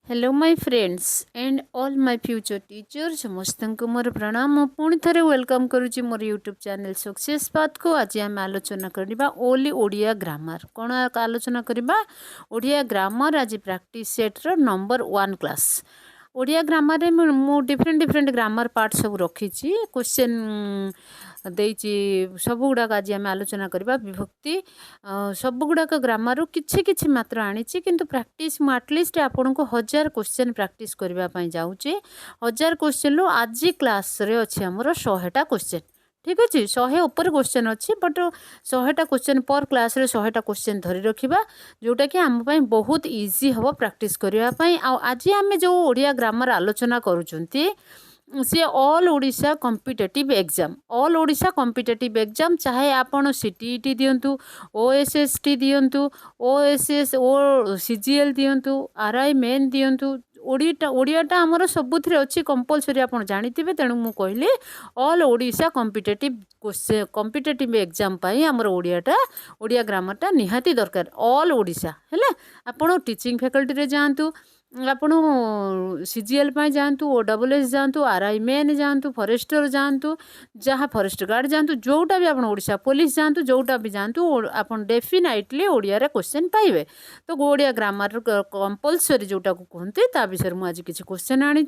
Hello my friends and all my future teacher समस्त को मोर प्रणाम पुणी थे वेलकम करुच्ची मोर यूट्यूब चैनल सक्सेस पाथ को। आज आम आलोचना करवा ओनली ओडिया ग्रामर कौन आलोचना करवा ओडिया ग्रामर आज प्रैक्टिस सेट्र नंबर 1 क्लास ओडिया ग्रामर रे मु डिफरेंट डिफरेंट ग्रामर पार्ट सब रखी क्वेश्चन देती सब गुड़ाक आज आम आलोचना करवा विभक्ति सब गुड़ाक ग्रामर किछि किछि मात्र आनी किंतु प्रैक्टिस मु एटलिस्ट आपन को 1000 क्वेश्चन प्रैक्टिस करने जाऊँचे 1000 क्वेश्चन रू आज क्लास रे अच्छे आमर 100टा क्वेश्चन ठीक अच्छे 100 ऊपर क्वेश्चन अच्छी बट 100टा क्वेश्चन पर क्लास रे 100टा क्वेश्चन धरी रखा जोटा कि आम बहुत इजी हम प्रैक्टिस करने आज आम जो ओडिया ग्रामर आलोचना करुँच सी all Odisha competitive exam all Odisha competitive exam चाहे आपन सीटीईटी दियंतु ओएसएसटी दियंतु ओएसएस ओ सीजीएल दियंतु आरआई मेन दियंतु ओडियाटा आमर सबुथ अच्छी कंपलसरी आप जानी तेणु मु कहली ऑल ओडिशा कॉम्पिटिटिव एग्जाम आमर ओडिया ग्रामरटा निहाती दरकार ऑल ओडिशा है आपड़ टीचिंग फैकल्टी रे जातु आपण सीजीएल जातु ओडब्ल्यूएस जातु आरआई मेन जातु फॉरेस्टर जातु जहाँ फॉरेस्ट गार्ड जातु जोटा भी आप ओडिशा पुलिस जातु जोटा भी जातु आप डेफिनेटली ओडिया रे क्वेश्चन पाइबे। तो ओडिया ग्रामर कंपलसरी जोटा को कहते ता विषय मुझे आज किसी क्वेश्चन आनी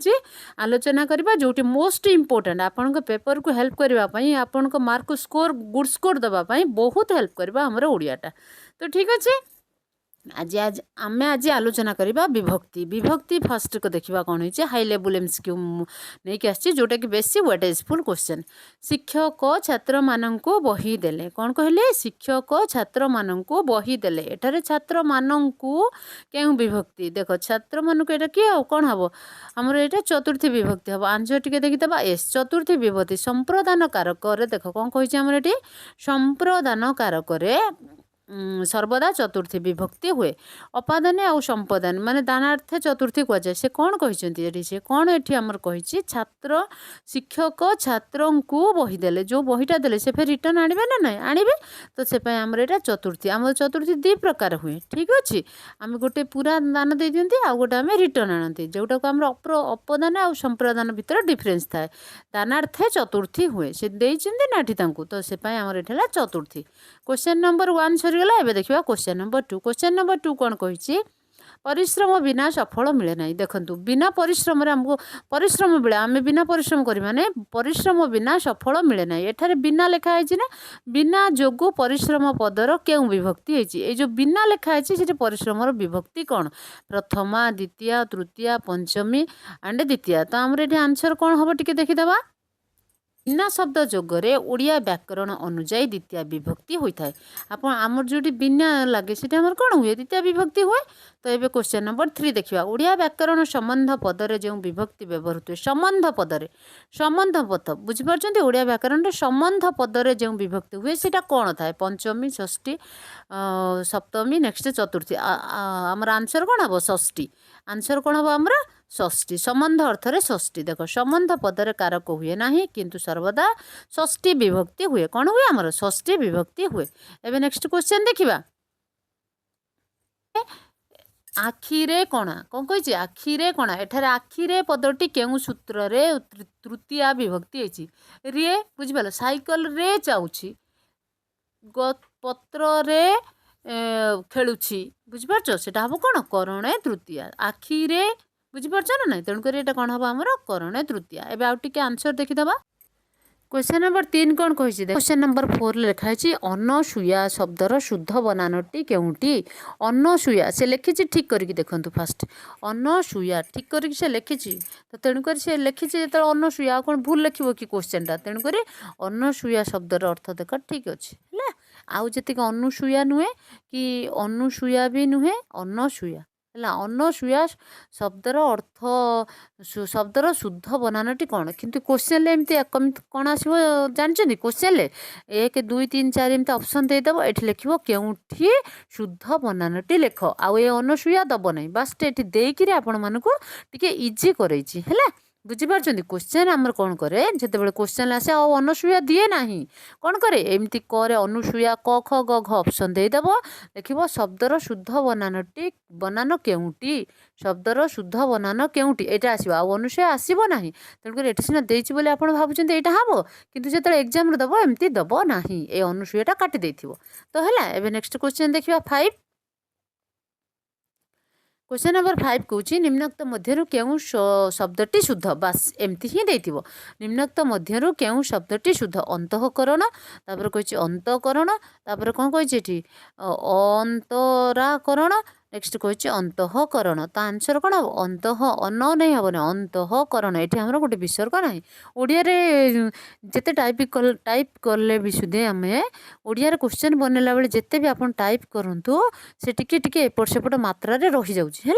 आलोचना करबा जोटी मोस्ट इम्पोर्टेंट आपण पेपर को हेल्प करने आपण मार्क को स्कोर गुड स्कोर दवाई बहुत हेल्प करबा हमर ओडियाटा। तो ठीक अच्छे आज आम आज आलोचना करवा विभक्ति विभक्ति फास्ट को देखा कौन हो हाई लेवल एमसीक्यू नहीं कि जोटा कि बेसी वेटेजफुल क्वेश्चन शिक्षक छात्र मानक बही देले कौन कहले शिक्षक छात्र मानक बही देले एठारे छात्र मानक क्यों विभक्ति देख छात्र मानक एटा कि कौन हम आमर यहाँ चतुर्थी विभक्ति हम आंसर टी देखीदा एस चतुर्थी विभक्ति संप्रदान कारक देख कौन कही आमर ये संप्रदान कारक सर्वदा चतुर्थी विभक्ति हुए अपादान आउ संपदान माने दानार्थ चतुर्थी कहुए से कौन कहते से कौन ये आमर कही छात्र शिक्षक छात्र को बहीदेले जो बहीटा देले से फिर रिटर्न आनबे ना ना आनबे तो से आमर यहाँ चतुर्थी आम चतुर्थी दी प्रकार हुए ठीक अच्छे आम गोटे पूरा दान दे दिखती आउ गोटे आम रिटर्न आनती जोटा को आम अपदान आउ संप्रदान भितर डिफरेन्स थाए दानार्थ चतुर्थी हुए से देना तो से आमर ये चतुर्थी क्वेश्चन नंबर 1 सरीगला एबे देखिबा क्वेश्चन नंबर 2 कौन कही परिश्रम बिना सफल मिले ना देखंतु बिना परिश्रम आमको परिश्रम बेले आम बिना परिश्रम करवा ना परिश्रम बिना सफल मिले ना एठारे बिना लिखा है ना बिना जोगु परिश्रम पदर क्यों विभक्ति है जो बिना लिखा है परिश्रम विभक्ति कौन प्रथमा द्वितीय तृतीय पंचमी एंड द्वितीय तो आमर ये आंसर कौन हम टी देखीदा बिना शब्द जोगरे ओडिया व्याकरण अनुजाई द्वितीय विभक्ति होता है आप आमर जो बिना लगे से कौन हुए द्वितीय विभक्ति हुए। तो ये क्वेश्चन नंबर 3 देखा ओडिया व्याकरण संबंध पदर जो विभक्ति व्यवहृत हुए संबंध पद बुझीपार ओडिया व्याकरण संबंध पदर जो विभक्ति हुए सीटा कौन थाए पंचमी षष्ठी सप्तमी नेक्स्ट चतुर्थी आमर आंसर कौन हम षष्ठी आंसर कौन हम आमर षष्ठी संबंध अर्थरे षष्ठी देख संबंध पदर कारक हुए ना किंतु सर्वदा षष्ठी विभक्ति हुए कौन हुए आमर षष्ठी विभक्ति हुए। एबे नेक्स्ट क्वेश्चन देखिबा आखिरे कणा कौन कही आखिरे कणा एठारे आखिरे पदटी केउ सूत्र रे तृतीय विभक्ति होची रे बुझिपाल साइकल रे जाउची पत्र रे खेलुची बुझिपारछ सेटा हम कौन करणे तृतीय आखिरे बुझीपार ना ना तेणुक ये कौन हम आमर करणे तृतीय। एबे आउ टिके आंसर देखीदबा क्वेश्चन नंबर 3 कौन कही क्वेश्चन नंबर 4 लिखाई अनसुया शब्दर शुद्ध बनानटी केउटी अनसुया से लिखी ठीक करके देखु फास्ट अनसुया ठीक करके से लिखी तो तेणुक से लिखी जो अनसुया कौन भूल लिखो कि क्वेश्चनटा तेणुक अनसुया शब्दर अर्थ देख ठीक अच्छे है आउ जी अनुसुया नुहे कि अनुसुया भी नुहे अनसुया है अनसुया शब्दर अर्थ शब्दर शुद्ध बनानटी कौन किंतु क्वेश्चन एमती कौन आसो जानते क्वेश्चन 1 2 3 4 एमती ऑप्शन देदेव ये लिख के शुद्ध बनानटी लेख आउ ये अनसुया दब ना बास ये देकर आपण मानक टे इजी कर बुझीपार्छन्ति क्वेश्चन आमर कौन करे जितेबाला क्वेश्चन आसे आ अनुसूया दिए ना कौन करे एमती करे अनुसूया क ख ग घ ऑप्शन देदेव देखिए शब्दर शुद्ध बनानटी बनान केउटी शब्दर शुद्ध बनान केउटी एटा आसो आ अनुसूया आसब ना तेणुक ये सीना देती बोली आप भावुं यहाँ हम कि जो एग्जाम दब एमती दब ना ये अनुसूयाटा काटी तो है एवं नेक्स्ट क्वेश्चन देखा 5 क्वेश्चन नंबर 5 कौच निम्नोक्त मध्य क्यों शब्दटी शुद्ध बास एमती ही देथिबो निम्नोक्त मध्य क्यों शब्दटी शुद्ध अंतःकरण तापर कौच अंतःकरण तापर कौन कही अंतराकरण नेक्स्ट कौच अंतःकरण तो आंसर कौन हम अंतः अन नहीं हम अंतःकरण ये आम गोटे विसर्ग ना ओडिया जिते टाइप कले भी सुधे आम ओडिया क्वेश्चन बनला बेले जिते भी आप टाइप करूँ से टिके एपट सेपट मात्रा रही जाऊँगी है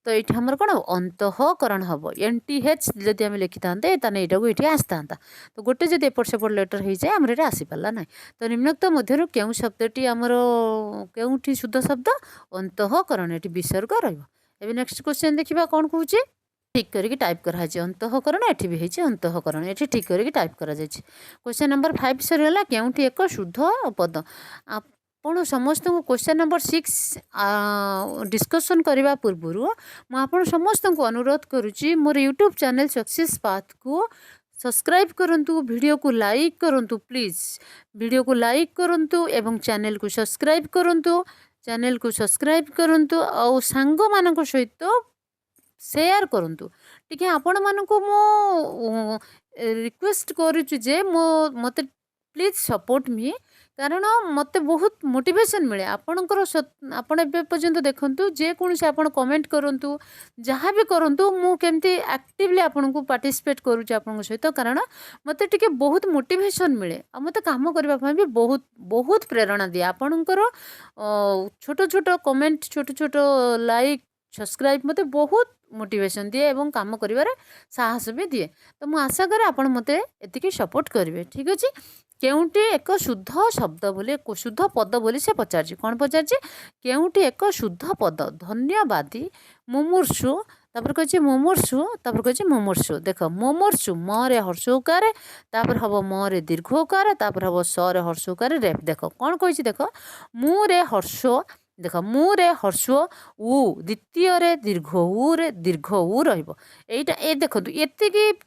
तो ये आमर कौन अंतःकरण हम NTH जदि आम लिखि था यहाँ को आसता तो गोटे जब एपट सेपट लेटर हो जाए आमर ये आसीपारा ना तो निम्नोक्त मध्य क्यों शब्दटी आमर क्योंठी शुद्ध शब्द अंतःकरण ये विसर्ग रही नेक्स्ट क्वेश्चन देखा कौन कौन ठीक करके टाइप कराई अंतःकरण ये भी होती अंतःकरण ये ठीक करके टाइप करा क्वेश्चन नंबर 5 सरीगला क्योंठी एक शुद्ध पद आपण समस्त को क्वेश्चन नंबर 6 डिस्कसन करने पूर्वर मुझे समस्त को अनुरोध करुच्ची मोर यूट्यूब चैनल सक्सेस पाथ को सब्सक्राइब करंतु वीडियो को लाइक करंतु प्लीज वीडियो को लाइक करंतु एवं चैनल को सब्सक्राइब करंतु और सांग मान सहित शेयर करंतु टिके आपण मानकु मो रिक्वेस्ट करुच्ची जे मते प्लीज सपोर्ट मी कारण मते बहुत मोटिवेशन मिले आपणकर आपण ए पर्यंत देखंतु जे कोनसे आपण कमेंट करंतु जहाँ भी करंतु मु केमती एक्टिवली आपन को पार्टिसिपेट करूची आपन सहित कारण मते टिके बहुत मोटिवेशन मिले आ मते काम करबा पई भी बहुत बहुत प्रेरणा दिए आपणकर छोट छोट कमेंट छोट छोट लाइक सब्सक्राइब मते बहुत मोटिवेशन दिए एवं काम करिवारे साहस भी दिए तो मु आशा करे आपण मते एतिकी सपोर्ट करिवे ठीक अछि केउटी एक शुद्ध शब्द बोले शुद्ध पद बोली से पचार कौन पचार केउटी एक शुद्ध पद धन्यवादी मुमूर्षु तापर कहे मुमूर्षु तापर कहे मुमूर्षु देख मुमूर्षु म रे हर्षोकार तापर हम म रे दीर्घोकार तापर हम स रे हर्षोकार रेप देख कौन कही देख मु रे हर्ष देख मु रे हर्ष उ द्वितीय रे दीर्घ उ रहीटा ए देखो ये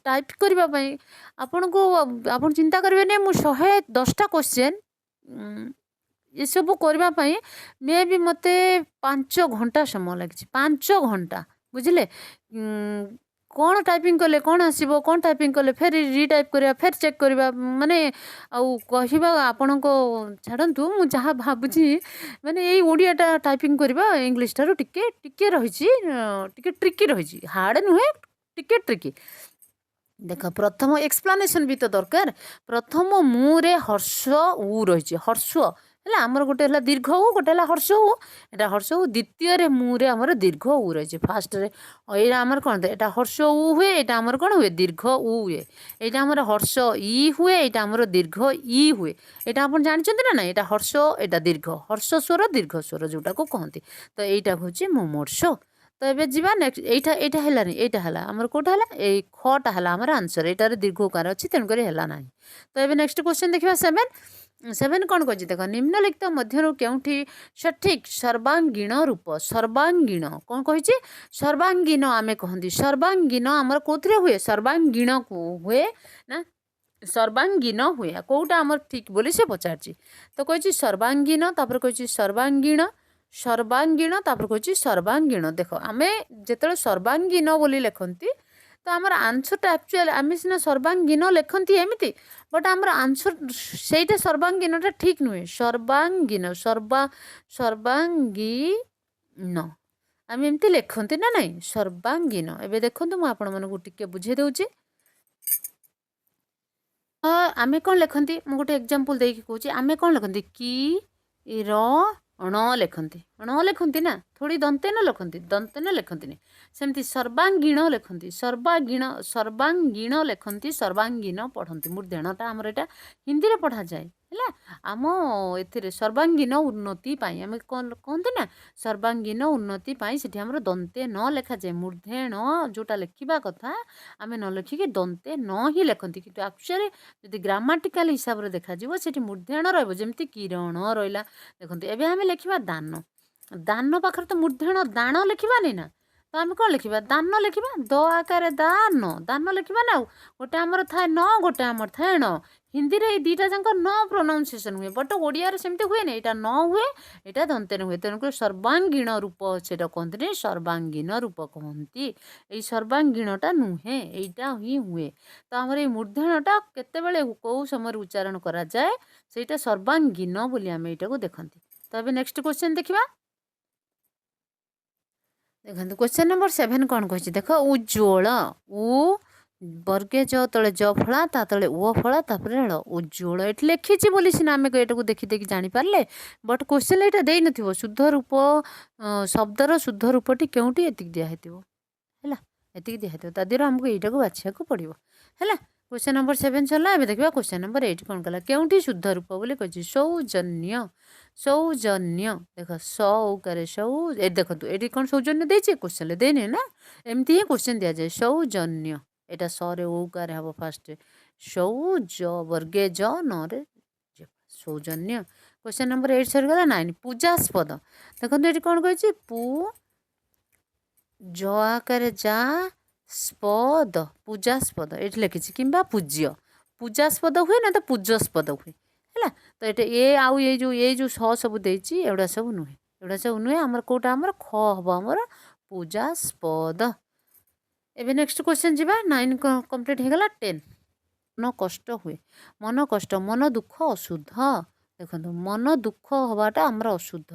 टाइप करने आपण को आप चिंता करेंगे मु 110टा क्वेश्चन ये सब करने मे भी मते 5 घंटा समय लगी 5 घंटा बुझे कौन टाइपिंग कले कौन आसो कौन टाइपिंग कले फिर रिटाइप करवा फिर चेक करवा माने आउ कहवा आपण को छाड़ू मु जहाँ भावुची माने यही ओडियाटा टाइपिंग करवा इंग्लिश ठारू टिके टिके रही टिके ट्रिकी रही हार्ड नुहे टिके ट्रिकी देख प्रथम एक्सप्लानेशन भी तो दरकार प्रथम मुरे हर्ष उ रही हर्ष है आमर गोटे है दीर्घ उ गोटे है हर्ष उ एटा हर्ष उ द्वितीय मुरे आमर दीर्घ उ रही फास्ट रे यहाँ आमर कौन एटा हर्ष उ हुए यहाँ आमर कौन हुए दीर्घ उ हुए यहाँ आमर हर्ष इ हुए यहाँ आमर दीर्घ इ हुए यहाँ आप जानते ना यहाँ हर्ष यहाँ दीर्घ स्वर जोटा को कहते तो यहाँ हूँ मुमूर्ष तो ये जीवा नेक्स्ट एटा है एटा है आमर कौटा है खटा है आमर आंसर यहाँ दीर्घकार अच्छी तेणुक है ना तो ये नेक्स्ट क्वेश्चन देखा 7 कौन कह देख निम्नलिखित मध्य क्योंठी सठिक सर्वांगीण रूप सर्वांगीण कौन कही सर्वांगीण आम कहती सर्वांगीण आमर कौन हुए सर्वांगीण को हुए ना सर्वांगीण हुए कौटा आमर ठीक बोली से पचार तो कही सर्वांगीण तापर कही सर्वांगीण तापर कही सर्वांगीण देख आम जो सर्वांगीण बोली लिखती तो आमर आंसरटा एक्चुअली आम सीना सर्वांगीण लिखती एमती बट आमर आंसर से सर्वांगीणटा ठीक नुहे सर्वांगीण सर्वांगीण आम एमती लिखती ना नहीं सर्वांगीण एवं देखो मुझे आपण मानक टिके बुझे दूची आम कौन लिखती मुझे गोटे एग्जांपल देकी कहूँ आम कौन लिखती कि ण लिखती ना थोड़ी दंते न लिखती नहीं सेमती सर्वांगीण लिखती सर्वांगीण लिखती सर्वांगीण पढ़ती मूर्धेणटा आमर यहाँ हिंदी में पढ़ा जाए ହେଲା ଆମ ଏଥିରେ ସର୍ବାଙ୍ଗୀନ ଉନ୍ନତି ପାଇଁ ଆମେ କହନ୍ତି ନା ସର୍ବାଙ୍ଗୀନ ଉନ୍ନତି ପାଇଁ ସେଠି ଆମର ଦନ୍ତେ ନ ଲେଖାଯାଏ ମୂର୍ଦ୍ଧେଣ ଯୋଉଟା ଲେଖିବା କଥା ଆମେ ନ ଲେଖିକି ଦନ୍ତେ ନ ହିଁ ଲେଖନ୍ତି କିନ୍ତୁ ଆକ୍ଚୁଆଲି ଯଦି ଗ୍ରାମାଟିକାଲ ହିସାବରେ ଦେଖାଯିବ ସେଠି ମୂର୍ଦ୍ଧେଣ ରହିବ ଯେମିତି କିରଣ ରହିଲା। ଦେଖନ୍ତୁ ଏବେ ଆମେ ଲେଖିବା ଦାନ ଦାନ ପାଖରେ ତ ମୂର୍ଦ୍ଧେଣ ଦାଣ ଲେଖିବାନି ନା ତ ଆମେ କ'ଣ ଲେଖିବା ଦାନ ଲେଖିବା ଦ ଆକାରରେ ଦାନ ଦାନ ଲେଖିବା ନା ଆଉ ଗୋଟେ ଆମର ଥାଏ ନ ଗୋଟେ ଆମର ଥାଏ ଣ ହିନ୍ଦୀରେ ଏଇ ଦୁଇଟା ଯାକ ନ ପ୍ରୋନାଉନ୍ସିଏସନ୍ ହୁଏ ବଟ୍ ଓଡ଼ିଆରେ ସେମିତି ହୁଏନି ଏଇଟା ନ ହୁଏ ଏଇଟା ଦନ୍ତେନ ହୁଏ ତେଣୁକରି ସର୍ବାଙ୍ଗୀନ ରୂପ ସେଇଟା କହନ୍ତିନି ସର୍ବାଙ୍ଗୀନ ରୂପ କହନ୍ତି ଏଇ ସର୍ବାଙ୍ଗୀନଟା ନୁହେଁ ଏଇଟା ହିଁ ହୁଏ ତ ଆମର ଏଇ ମୂର୍ଦ୍ଧେଣଟା କେତେବେଳେ କେଉଁ ସମୟରେ ଉଚ୍ଚାରଣ କରାଯାଏ ସେଇଟା ସର୍ବାଙ୍ଗୀନ ବୋଲି ଆମେ ଏଇଟାକୁ ଦେଖନ୍ତି। ତ ଏବେ ନେକ୍ସଟ କ୍ୱେଶ୍ଚନ୍ ଦେଖିବା। ଦେଖନ୍ତୁ କ୍ୱେଶ୍ଚନ୍ ନମ୍ବର 7 କ'ଣ କହିଛି ଦେଖ ଉଜ୍ଜ୍ୱଳ ଉ ବର୍ଗେ ଜ ତଳେ ଜ ଫଳା ତା ତଳେ ଓ ଫଳା ତାପରେ ଳ ଉଜ୍ଜ୍ୱଳ ଏଠି ଲେଖିଛି ବୋଲି ସିନା ଆମେ ଏଟାକୁ ଦେଖି ଦେଖି ଜାଣିପାରିଲେ ବଟ୍ କ୍ୱେଶ୍ଚନ୍ ଏଇଟା ଦେଇନଥିବ ଶୁଦ୍ଧ ରୂପ ଶବ୍ଦର ଶୁଦ୍ଧ ରୂପଟି କେଉଁଠି ଏତିକି ଦିଆହେଇଥିବ ହେଲା ଏତିକି ଦିଆହେଇଥିବ ତା ଦେହରୁ ଆମକୁ ଏଇଟାକୁ ବାଛିବାକୁ ପଡ଼ିବ ହେଲା। କ୍ୱେଶ୍ଚନ୍ ନମ୍ବର 7 ସରିଲା ଏବେ ଦେଖିବା କ୍ୱେଶ୍ଚନ୍ ନମ୍ବର 8 କ'ଣ କଲା କେଉଁଠି ଶୁଦ୍ଧ ରୂପ ବୋଲି କହିଛି ସୌଜନ୍ୟ ସୌଜନ୍ୟ ଦେଖ ସ ଉକାରେ ସୌ ଏ ଦେଖନ୍ତୁ ଏଠି କ'ଣ ସୌଜନ୍ୟ ଦେଇଛି କ୍ୱେଶ୍ଚନ୍ରେ ଦେଇନି ନା ଏମିତି ହିଁ କ୍ୱେଶ୍ଚନ୍ ଦିଆଯାଏ ସୌଜନ୍ୟ ଏଇଟା ସରେ ଉକାରେ ହେବ ଫାଷ୍ଟ ସୌଜ ବର୍ଗେ ଜ ନରେ ସୌଜନ୍ୟ। କ୍ୱେଶ୍ଚନ୍ ନମ୍ବର 8 ସରିଗଲା 9 ପୂଜାସ୍ପଦ ଦେଖନ୍ତୁ ଏଠି କ'ଣ କହିଛି ପୁ ଜ ଆକାରେ ଯା ସ୍ପଦ ପୂଜାସ୍ପଦ ଏଠି ଲେଖିଛି କିମ୍ବା ପୂଜ୍ୟ ପୂଜାସ୍ପଦ ହୁଏ ନା ତ ପୂଜସ୍ପଦ ହୁଏ ହେଲା ତ ଏଠି ଆଉ ଏଇ ଯେଉଁ ସ ସବୁ ଦେଇଛି ଏଗୁଡ଼ା ସବୁ ନୁହେଁ ଆମର କେଉଁଟା ଆମର ଖ ହବ ଆମର ପୂଜାସ୍ପଦ। ଏବେ ନେକ୍ସଟ କ୍ୱେଶ୍ଚନ୍ ଯିବା 9 କମ୍ପ୍ଲିଟ୍ ହେଇଗଲା 10 ମନ କଷ୍ଟ ହୁଏ ମନ କଷ୍ଟ ମନ ଦୁଃଖ ଅଶୁଦ୍ଧ ଦେଖନ୍ତୁ ମନ ଦୁଃଖ ହବାଟା ଆମର ଅଶୁଦ୍ଧ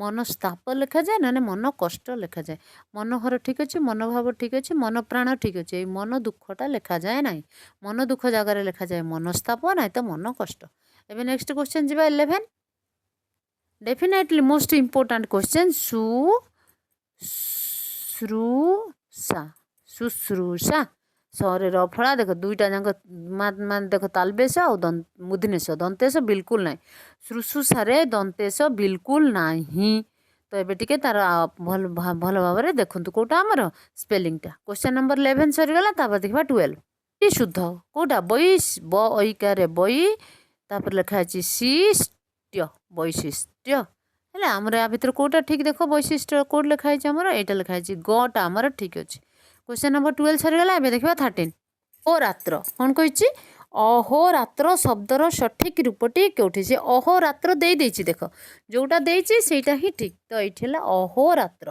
ମନସ୍ତାପ ଲେଖାଯାଏ ନା ମନ କଷ୍ଟ ଲେଖାଯାଏ ମନୋହର ଠିକ୍ ଅଛି ମନୋଭାବ ଠିକ୍ ଅଛି ମନ ପ୍ରାଣ ଠିକ୍ ଅଛି ଏଇ ମନ ଦୁଃଖଟା ଲେଖାଯାଏ ନାହିଁ ମନ ଦୁଃଖ ଜାଗାରେ ଲେଖାଯାଏ ମନସ୍ତାପ ନାହିଁ ତ ମନ କଷ୍ଟ। ଏବେ ନେକ୍ସଟ କ୍ୱେଶ୍ଚନ୍ ଯିବା 11 ଡେଫିନେଟଲି ମୋଷ୍ଟ ଇମ୍ପୋର୍ଟାଣ୍ଟ କ୍ୱେଶ୍ଚନ୍ ଶୁଶ୍ରୂଷା ଶୁଶ୍ରୂଷା ସରେ ର ଫଳା ଦେଖ ଦୁଇଟା ଯାକ ମାନେ ଦେଖ ତାଲବେଶ ଆଉ ମୁଦିନେଶ ଦନ୍ତେଶ ବିଲକୁଲ ନାହିଁ ଶୁଶ୍ରୂଷାରେ ଦନ୍ତେଶ ବିଲକୁଲ ନାହିଁ ତ ଏବେ ଟିକେ ତାର ଭଲ ଭାବରେ ଦେଖନ୍ତୁ କେଉଁଟା ଆମର ସ୍ପେଲିଂଟା। କ୍ୱେଶ୍ଚନ୍ ନମ୍ବର 11 ସରିଗଲା ତାପରେ ଦେଖିବା 12 ଶୁଦ୍ଧ କେଉଁଟା ବଇକାରେ ବଇ ତାପରେ ଲେଖା ହେଇଛି ଶିଷ୍ଟ୍ୟ ବୈଶିଷ୍ଟ୍ୟ ହେଲା ଆମର ୟା ଭିତରେ କେଉଁଟା ଠିକ୍ ଦେଖ ବୈଶିଷ୍ଟ୍ୟ କେଉଁଠି ଲେଖା ହେଇଛି ଆମର ଏଇଟା ଲେଖା ହେଇଛି ଗଟା ଆମର ଠିକ୍ ଅଛି। କ୍ୱେଶ୍ଚନ୍ ନମ୍ବର 12 ସରିଗଲା ଏବେ ଦେଖିବା 13 ଅହୋରାତ୍ର କ'ଣ କହିଛି ଅହୋରାତ୍ର ଶବ୍ଦର ସଠିକ୍ ରୂପଟି କେଉଁଠି ସେ ଅହୋରାତ୍ର ଦେଇଛି ଦେଖ ଯେଉଁଟା ଦେଇଛି ସେଇଟା ହିଁ ଠିକ୍ ତ ଏଇଠି ହେଲା ଅହୋରାତ୍ର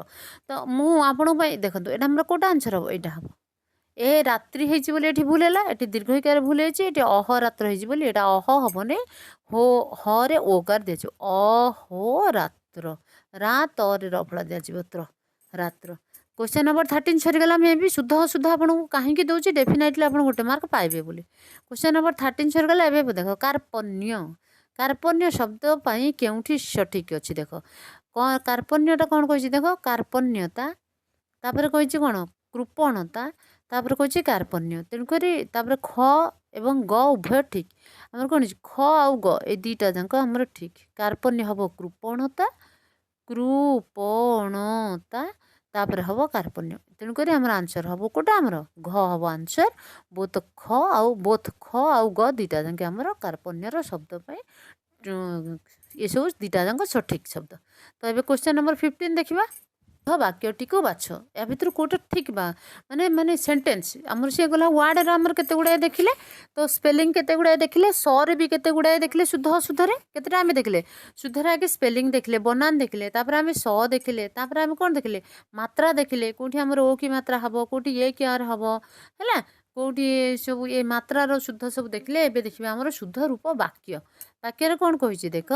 ତ ମୁଁ ଆପଣଙ୍କ ପାଇଁ ଦେଖନ୍ତୁ ଏଇଟା ଆମର କେଉଁଟା ଆନ୍ସର୍ ହେବ ଏଇଟା ହେବ ଏ ରାତ୍ରି ହେଇଛି ବୋଲି ଏଠି ଭୁଲ ହେଲା ଏଠି ଦୀର୍ଘଇକାର ଭୁଲ ହେଇଛି ଏଠି ଅହରାତ୍ର ହେଇଛି ବୋଲି ଏଇଟା ଅହ ହବନି ହରେ ଓକାର ଦିଆଯିବ ଅହୋରାତ୍ର ରା ତରେ ର ଫଳା ଦିଆଯିବ ରାତ୍ର। क्वेश्चन नंबर 13 सरीगला मे भी शुद्ध अशुद्ध आपको कहीं दूसरी डेफिनेटली आप गोटे मार्क पाइबे बोली। क्वेश्चन नंबर 13 सरीगला एवं देख कार्पण्य कार्पण्य शब्द पाई केउठी सठिक अच्छी देख कार्पण्यटा कौन कही देख कार्पण्यता तापर कही कौन कृपणता तापर कही कार्पण्य तेणुक ख एवं ग उभय ठीक आम कौन ख आउ ग ये दुईटा जाक आम ठीक कार्पण्य हम कृपणता कृपणता तापर हम कार्पण्य तेणुक आम आंसर हम कौटा आमर घ हम आंसर बोथ ख आउ ग दुईटा जाके आमर कार्पण्यर शब्द ये सब दुईटा जाक सठिक शब्द। तो ये क्वेश्चन नंबर 15 देखा वाक्यटी को बाछ या भर कौटा ठीक माने माने सेंटेंस आमर सी गला वार्ड आमर केते गुड़ाए देखिले तो स्पेलिंग केते गुड़ाए देखिले सरे भी केते गुड़ाए देखिले शुद्ध अशुद्धरे केतेटा आमे देखिले शुद्धरे आगे स्पेलिंग देखिले बनान देखिले तापर आमे स देखिले तापर आमे कोन देखिले मात्रा देखिले कोठी आमर ओ की मात्रा हबो कोठी ए की आर हबो हैला कोठी सब ये मात्रार शुद्ध सब देखिले एबे देखिबे आमर शुद्ध रूप वाक्य वाक्य कोन कहिछि देख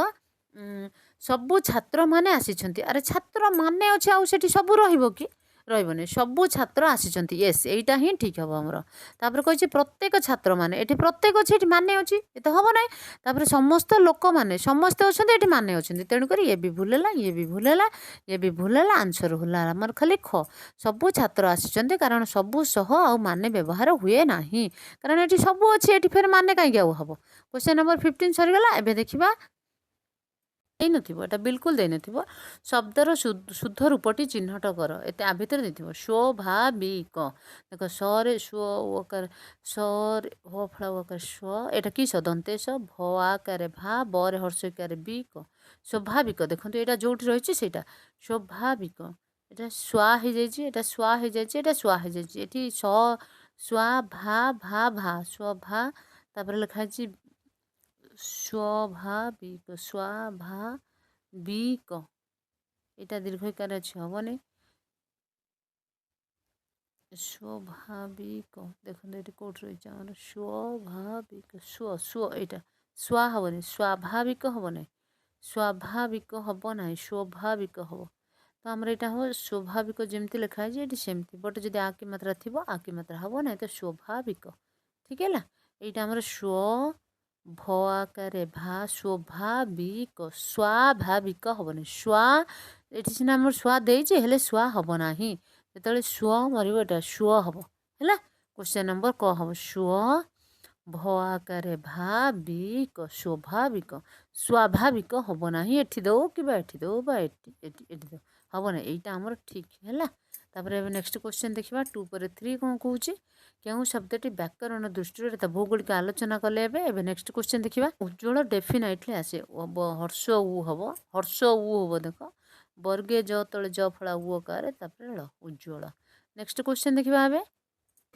सबु छात्र माने आसी अरे छात्र माने अच्छे आउ सेठी सबु रहिबो कि रही सबू छात्र आसीचंती यस एटा ही ठीक हम आमर तापर कही प्रत्येक छात्र मैंने ये प्रत्येक अच्छे ये मान अच्छी ये तो हम ना तापर समस्त लोक मैंने समस्ते अच्छा ये मान अच्छे तेणुक ये भी भूल है ये भी भूल है ये भी भूल है आंसर भूल है आमर खाली ख सबू छात्र आसीचंती कारण सबू सह आ मान व्यवहार हुए ना कारण ये सबू अच्छे ये फिर मान कहीं आउ हम क्वेश्चन नंबर 15 सरीगला एबे देखिबा ଦେଇନଥିବ ଏଟା ବିଲକୁଲ ଦେଇନଥିବ ଶବ୍ଦର ଶୁଦ୍ଧ ରୂପଟି ଚିହ୍ନଟ କର ଏତେ ଆ ଭିତରେ ଦେଇଥିବ ସ୍ୱାଭାବିକ ଦେଖ ସରେ ସ୍ୱ ଓକାର ସରେ ହ ଫଳା ଓକାର ସ୍ୱ ଏଟା କି ସ ଦନ୍ତେଶ ଭ ଆକାରେ ଭା ବରେ ହର୍ଷଇକାରେ ବିକ ସ୍ୱାଭାବିକ ଦେଖନ୍ତୁ ଏଇଟା ଯୋଉଠି ରହିଛି ସେଇଟା ସ୍ୱାଭାବିକ ଏଟା ସ୍ୱା ହେଇଯାଇଛି ଏଟା ସ୍ୱା ହେଇଯାଇଛି ଏଟା ସ୍ୱା ହେଇଯାଇଛି ଏଠି ସ ସ୍ୱା ଭା ଭା ଭା ସ୍ୱଭା ତାପରେ ଲେଖା ହେଇଛି ସ୍ୱାଭାବିକ ସ୍ୱାଭାବିକ এটা দীর্ঘইকার আছে হবনি স্বাভাবিক দেখুন এটি কোটি রয়েছে আমার স্বাভাবিক স্ব এটা স্বা হবনি স্বাভাবিক হব না স্বাভাবিক হব না স্বাভাবিক হব তো আমরা এটা হব স্বাভাবিক যেমতি লেখা হয়েছে এটি সেমতি বট যদি আকি মাত্রা থিব আকি মাত্রা হব না তো স্বাভাবিক ঠিক है এইটা আমরা স্ব ভ আকারে ভা স্বাভাবিক স্বাভাবিক হবনি স্বা এটি সিনা আমার স্বা ଦେଇଛି ହେଲେ ସ୍ୱା ହବ ନାହିଁ ଯେତେବେଳେ ସ୍ୱ ମରିବ ଏଟା ସ୍ୱ ହବ ହେଲା କ୍ୱେଶ୍ଚନ ନମ୍ବର କ ହବ ସ୍ୱ ଭ ଆକାରେ ଭାବିକ ସ୍ୱାଭାବିକ ସ୍ୱାଭାବିକ ହବ ନାହିଁ ଏଠି ଦଉ କିମ୍ବା ଏଠି ଦଉ ବା ଏଠି ଦଉ ହବ ନାହିଁ ଏଇଟା ଆମର ଠିକ୍ ହେଲା ତାପରେ ଏବେ ନେକ୍ସଟ କ୍ୱେଶ୍ଚନ ଦେଖିବା 2 ପରେ 3 କ'ଣ କହୁଛି କେଉଁ ଶବ୍ଦଟି ବ୍ୟାକରଣ ଦୃଷ୍ଟିରୁ ତା ଭୌଗୋଳିକ ଆଲୋଚନା କଲେ ଏବେ ଏବେ ନେକ୍ସଟ କ୍ୱେଶ୍ଚନ ଦେଖିବା ଉଜ୍ଜ୍ୱଳ ଡେଫିନାଇଟଲି ଆସେ ହର୍ଷ ଉ ହବ ହର୍ଷ ଉ ହବ ଦେଖ ବର୍ଗେ ଜ ତଳେ ଜ ଫଳା ଉ କାରେ ତାପରେ ଳ ଉଜ୍ଜ୍ୱଳ ନେକ୍ସଟ କ୍ୱେଶ୍ଚନ ଦେଖିବା ଏବେ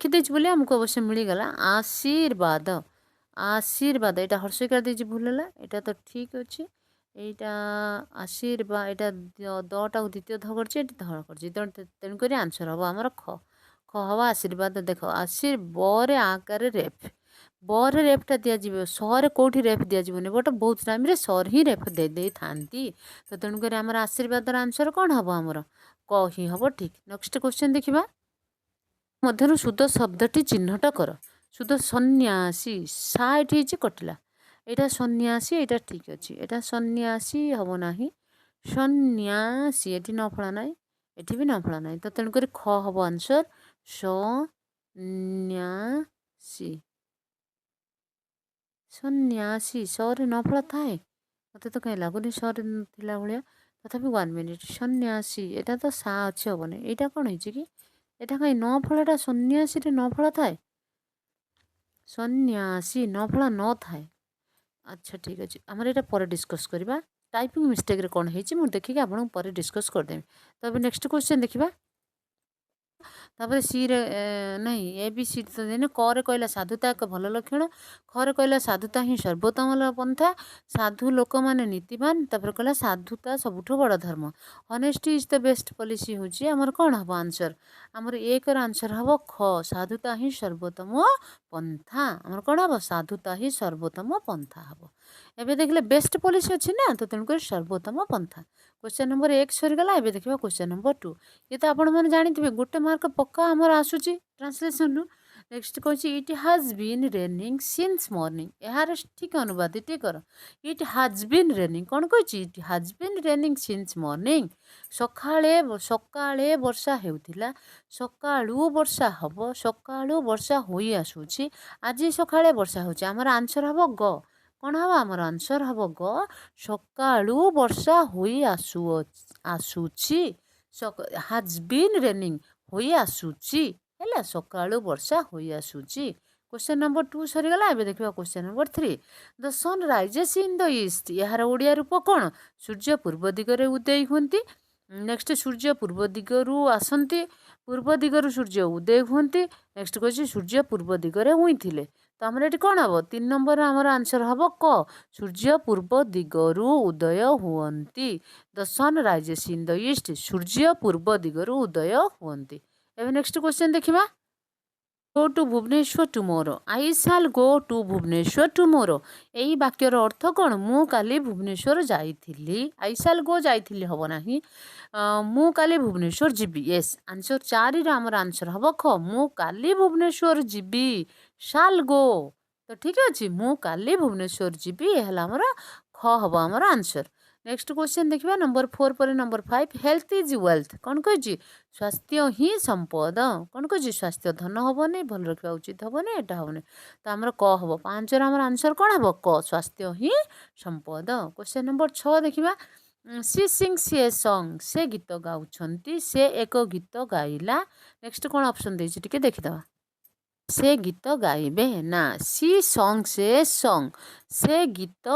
ଦେଖିଦେଇଛି ବୋଲି ଆମକୁ ଅବଶ୍ୟ ମିଳିଗଲା ଆଶୀର୍ବାଦ ଆଶୀର୍ବାଦ ଏଇଟା ହର୍ଷଇକାର ଦେଇଛି ଭୁଲ ହେଲା ଏଇଟା ତ ଠିକ୍ ଅଛି এইটা আশীর্বাদ এটা দটাକୁ দ্বিতীয় ଧ କରିଛି ଏଠି ଧ କରିଛି ତେଣୁକରି ଆନ୍ସର ହେବ ଆମର ଖ ଖ ହେବ ଆଶୀର୍ବାଦ ଦେଖ ବରେ ଆକାରରେ ରେଫ୍ ବରେ ରେଫ୍ଟା ଦିଆଯିବ ସରେ କେଉଁଠି ରେଫ୍ ଦିଆଯିବନି ବଟ୍ ବହୁତ ଟାଇମ୍ରେ ସର ହିଁ ରେଫ୍ ଦେଇଥାନ୍ତି ତ ତେଣୁକରି ଆମର ଆଶୀର୍ବାଦର ଆନ୍ସର କ'ଣ ହେବ ଆମର କ ହିଁ ହେବ ଠିକ୍ ନେକ୍ସଟ କ୍ୱେଶ୍ଚନ୍ ଦେଖିବା ମଧ୍ୟରୁ ଶୁଦ୍ଧ ଶବ୍ଦଟି ଚିହ୍ନଟ କର ଶୁଦ୍ଧ ସନ୍ନ୍ୟାସୀ ସା ଏଠି ହେଇଛି କଟିଲା এটা সন্ন্যাসী এটা ঠিক আছে এটা সন্ন্যাসী হব ନାହିଁ সন্ন্যাসী এটি ন ফলা নাই এটি ବି ন ফলা নাই তো তেଣুকରି ଖ হব আনসর সন্ন্যাসী ସନ୍ନ୍ୟାସୀ ସରେ ନ ଫଳା ଥାଏ ମୋତେ ତ କାହିଁ ଲାଗୁନି ସରେ ଥିଲା ଭଳିଆ ତଥାପି 1 ମିନିଟ୍ ସନ୍ନ୍ୟାସୀ ଏଇଟା ତ ସା ଅଛି ହବନି ଏଇଟା କ'ଣ ହେଇଛି କି ଏଇଟା କାହିଁ ନ ଫଳାଟା ସନ୍ନ୍ୟାସୀରେ ନ ଫଳା ଥାଏ ସନ୍ନ୍ୟାସୀ ନ ଫଳା ନ ଥାଏ আচ্ছা ঠিক আছে আমার এটা পরে ডিসকস করা টাইপিং মিস্টেক্রে কোণ হয়েছি মু দেখি আপনার পরে ডিসকস করেদেবি তবে নেক্সট কোশ্চেন দেখা তারপরে সি রে নাই এ বি সি তো দেনে করে কহিলা সাধুতা এক ভাল লক্ষণ খরে কহিলা সাধুতা হি সর্বোত্তম পন্থা সাধু লোক মানে নীতিবান তারপরে কহিলা সাধুতা সবুঠু বড় ধর্ম honesty is the best policy হচ্ছে আমার কোণ হব আনসর আমার একর আনসর হব খ সাধুতা হি সর্বোত্তম পন্থা আমার কোণ হব সাধুতা হি সর্বোত্তম পন্থা হব এবে দেখলে বেস্ট পলিসি অছি না তো তেণুকরি সর্বোত্তম পন্থা क्वेश्चन नंबर 1 सरीगला एबे देखिबा क्वेश्चन नंबर 2 ये तो आपण माने जानिथिबे गोटे मार्क पक्का हमर आसुची ट्रांसलेशन रु नेक्स्ट कहछि it has been raining since morning एहार ठीक अनुवाद टी कर इट हैज बीन रेनिंग कोन कहछि it has been raining since morning सकाळे सकाळे वर्षा हेउथिला सकाळू वर्षा हबो सकाळू वर्षा होई आसुची आज सकाळे वर्षा होची हमर आंसर हबो ग କ'ଣ ହେବ ଆମର ଆନ୍ସର୍ ହେବ ଗ ସକାଳୁ ବର୍ଷା ହୋଇ ଆସୁଛି ହାଜ୍ ବିନ୍ ରେନିଂ ହୋଇ ଆସୁଛି ହେଲା ସକାଳୁ ବର୍ଷା ହୋଇ ଆସୁଛି क्वेश्चन नंबर 2 ସରିଗଲା ଏବେ ଦେଖିବା question number 3 the sun rises in the east ଏହାର ଓଡ଼ିଆ ରୂପ କ'ଣ ସୂର୍ଯ୍ୟ ପୂର୍ବ ଦିଗରେ ଉଦୟ ହୁଅନ୍ତି ନେକ୍ସଟ ସୂର୍ଯ୍ୟ ପୂର୍ବ ଦିଗରୁ ଆସନ୍ତି ପୂର୍ବ ଦିଗରୁ ସୂର୍ଯ୍ୟ ଉଦୟ ହୁଅନ୍ତି ନେକ୍ସଟ କହିଛି ସୂର୍ଯ୍ୟ ପୂର୍ବ ଦିଗରେ ହୋଇଥିଲେ তো আমরা এটি কোণ হব 3 নম্বরে আমার আনসর হব ক সূর্য পূর্ব দিগরু উদয় হুয়ন্তি দ সন রাইজেস ইন দ ইস্ট সূর্য পূর্ব দিগরু উদয় হুয়ন্তি এবে নেক্সট क्वेश्चन देखिबा गो टू भुवनेश्वर टुमोरो। आई साल गो टू भुवनेश्वर टुमोरो। यही वाक्यर अर्थ कौन? मु काली भुवनेश्वर जाइथिली। आई साल गो जाइथिली हब नाही। मु काली भुवनेश्वर जीबी। यस आंसर 4 रे हमर आंसर हब ख। मु काली भुवनेश्वर जीबी साल गो। तो ठीक अछि मु काली भुवनेश्वर जीबी ए हला हमर ख हब हमर आंसर। नेक्स्ट क्वेश्चन देखिबा नंबर 4 पर नंबर 5 हेल्थ इज वेल्थ कौन कहिछि? स्वास्थ्य ही संपद। कौन कहिछि? स्वास्थ्य धन हबनी भल रखा उचित हबनी एटा हबनी। तो हमर क हब 5 रे हमर आंसर कौन हब? क स्वास्थ्य ही संपद। क्वेश्चन नंबर 6 देखिबा सी सिंग्स ए सॉन्ग से गीत गाउछंती से एक गीत गाइला। नेक्स्ट कौन ऑप्शन देछि टिके देखिदबा। से गीत गाइबे ना सी सॉन्ग से सॉन्ग से गीत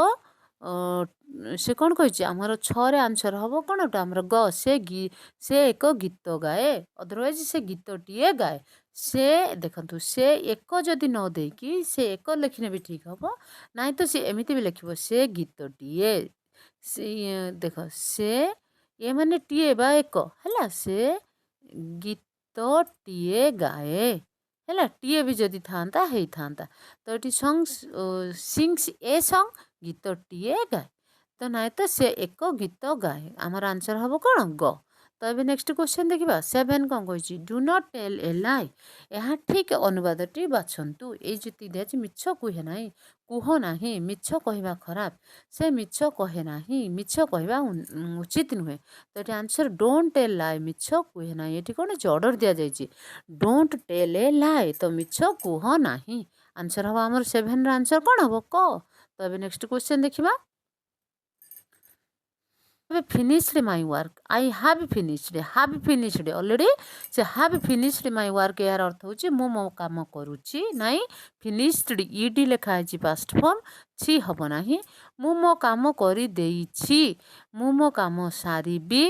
से कौन कहिछि हमर 6 रे आंसर हबो कोनटा हमर ग से एक गीत गाए अदरवाइज से गीतटीए गाए। से देखंतु से एक जदि न देकी से एक लिखने भी ठीक हबो नाइ तो से एमिति भी लिखिबो से गीतटीए। से देख से ये माने टीए बा एक हैला से गीतटीए गाए हैला टीए भी जदि थांता हेई थांता। तो एटी सॉन्ग्स सिंग्स ए सॉन्ग गीतटीए गाए। तो नाइ तो से एक गीत गाए आमर आंसर हबो कोन ग। तो ए नेक्स्ट क्वेश्चन देखिबा 7 कौन कहिछि डू नॉट टेल ए लाई। यहाँ ठीक अनुवादटी बाछंतु ए जे दिया मिछ कुहे नाही कुह नाही मिछ कहवा खराब से मिछ कहे नाही मिछ कहवा उचित नुहे। तो ये आंसर डोंट टेल लाई मिछ कुहे नाही। ये कौन ऑर्डर दिया जाइए डोंट टेल ए लाई तो मिछ कुह नाही। आंसर हम आमर 7 आंसर कौन हम क। तो अबे नेक्स्ट क्वेश्चन देखिबा finished my work I have finished already से हैव फिनिश्ड माय वर्क यार अर्थ होची मु मो काम करूची नाइ फिनिश्ड ईडी लिखा है पास्ट फॉर्म छी हब नाही मु मो काम करी देइछि मु मो काम सारिबी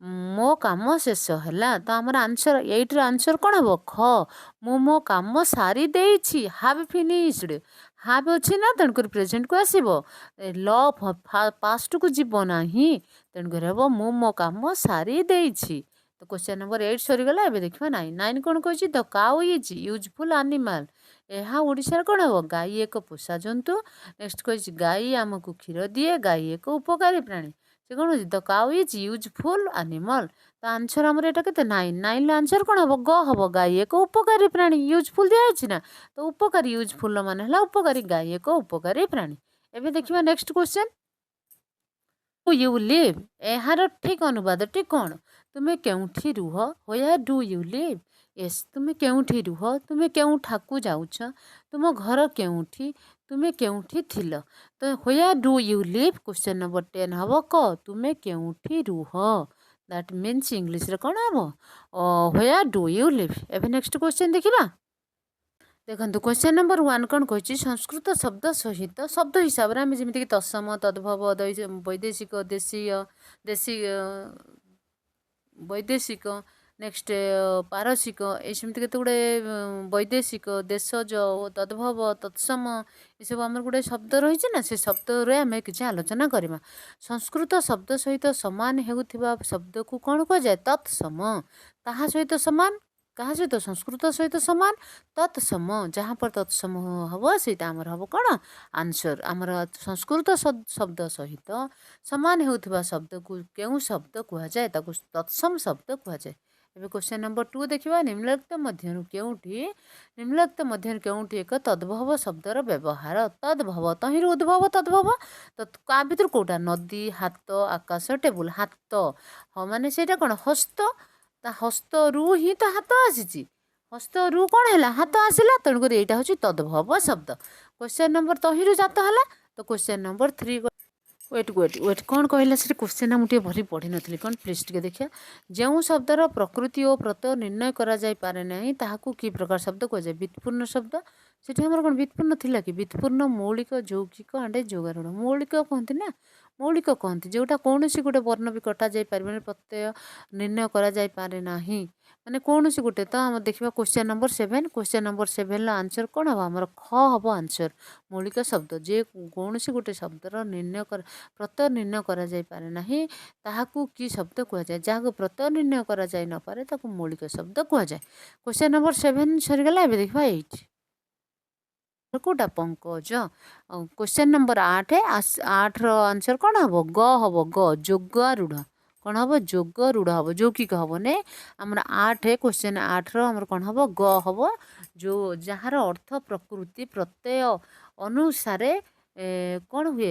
मो काम शेष हैला। तो हमर आंसर 8 रो आंसर कोन हबो ख मु मो काम सारी देइछि हैव फिनिश्ड हाव अच्छी ना तेणुकर प्रेजेंट को आसब ल पास्ट को जीव ना तेणुकर हम मु मो काम सारी देइछि। तो क्वेश्चन नंबर 8 सरीगला। एबे देखिबा 9 कौन कहिछि the cow is useful animal. यहाँ ओडिशार कौन हम गाई एक पोषा जंतु। नेक्स्ट कहिछि गाई आमको क्षीर दिए गाई एक उपकारी प्राणी से कौन the cow is useful animal. तो आंसर हमर एटा केते 9 आंसर कौन हम ग हम गाई एक उपकारी प्राणी यूजफुल दिया अछि ना। तो उपकारी यूजफुल माने हला उपकारी गाई एक उपकारी प्राणी। एबे देखिबा नेक्स्ट क्वेश्चन यू लिव यार ठीक अनुवादटी कौन? तुम्हें केउठी रुह होया डू यू लिव। यस तुम्हें केउठी रुह तुम्हें केउठाकू जाउछ तुम घर केउठी तुम्हें केउठी थिल। तो होया do you live question number 10 hub क तुम्हें केउठी रुह दैट मीन्स इंग्लिश रे कौन हम होया डू यू लिव। एबे नेक्स्ट क्वेश्चन देखिबा देखो क्वेश्चन नंबर 1 कौन कही संस्कृत शब्द सहित शब्द हिसाब से आम जमीक तत्सम तद्भव वैदेशिक देशीय देशी वैदेशिक नेक्स्ट पारसिक एमती केत गुड़े वैदेशिक देशज तद्भव तत्सम ये सब आम गोटे शब्द रही ना से शब्द आम किसी आलोचना करवा। संस्कृत शब्द सहित सामान होता शब्द को कौन कह जाए तत्सम ता सहित सामान क्या सहित संस्कृत सहित सामान तत्सम जहाँ पर तत्सम हम से हम कौन आंसर आमर संस्कृत शब्द सहित सामान होता शब्द को क्यों शब्द कहुए तत्सम शब्द कहुए। एबे क्वेश्चन नंबर 2 देखिबा निम्नलिखित मध्यरु केउठी निम्नलिखित मध्यरु केउठी एक तद्भव शब्दर व्यवहार तद्भव तहिरु उद्भव तद्भव तो का भितर कोटा नदी हाथ आकाश टेबुल हाथ हाँ माने सेटा कोन हस्त ता हस्त रु ही तो हाथ आसी हस्त रु कौन है हाथ आसला तेणुकर यहाँ हूँ तद्भव शब्द। क्वेश्चन नंबर तहिरु जात है। तो क्वेश्चन नंबर 3 वेट कौन कहला से क्वेश्चन मुझे भरी पढ़ी नी कौन प्लीज टे देखिए जो शब्दर प्रकृति और प्रत्यय निर्णय करा जाय पारे नहीं ताहाकू कि प्रकार शब्द कहुए व्युत्पन्न शब्द से कौन व्युत्पन्न थिला कि व्युत्पन्न मौलिक यौगिक एंड जोगारण मौलिक कहते ना मौलिक कहते जोटा कौन सी गोटे वर्ण भी कटा जाई पारे प्रत्यय निर्णय करा जाय पारे नाही ମାନେ କୌଣସି ଗୋଟେ ତ ଆମେ ଦେଖିବା क्वेश्चन नंबर 7 क्वेश्चन नंबर 7 ର आंसर कौन हम हमर ख हम आंसर मौलिक शब्द जे कौनसी गोटे शब्दर निर्णय कर प्रत्यय निर्णय करा जाय पारे नाही ताहाकू की शब्द कह जाय जाहाको प्रत्यय निर्णय करा जाय न पारे ताकू मौलिक शब्द कह जाय क्वेश्चन नंबर 7 सरी गला एबे देखबा 8 कोटा पंकज क्वेश्चन नंबर 8 8 रो आंसर कौन हम ग जोगारूढ़ कौन हम जोगारूढ़ हम जो कि हम ने आमर 8 क्वेश्चन 8 रो हमर कौन हम ग हम जो जार अर्थ प्रकृति प्रत्यय अनुसारे कौन हुए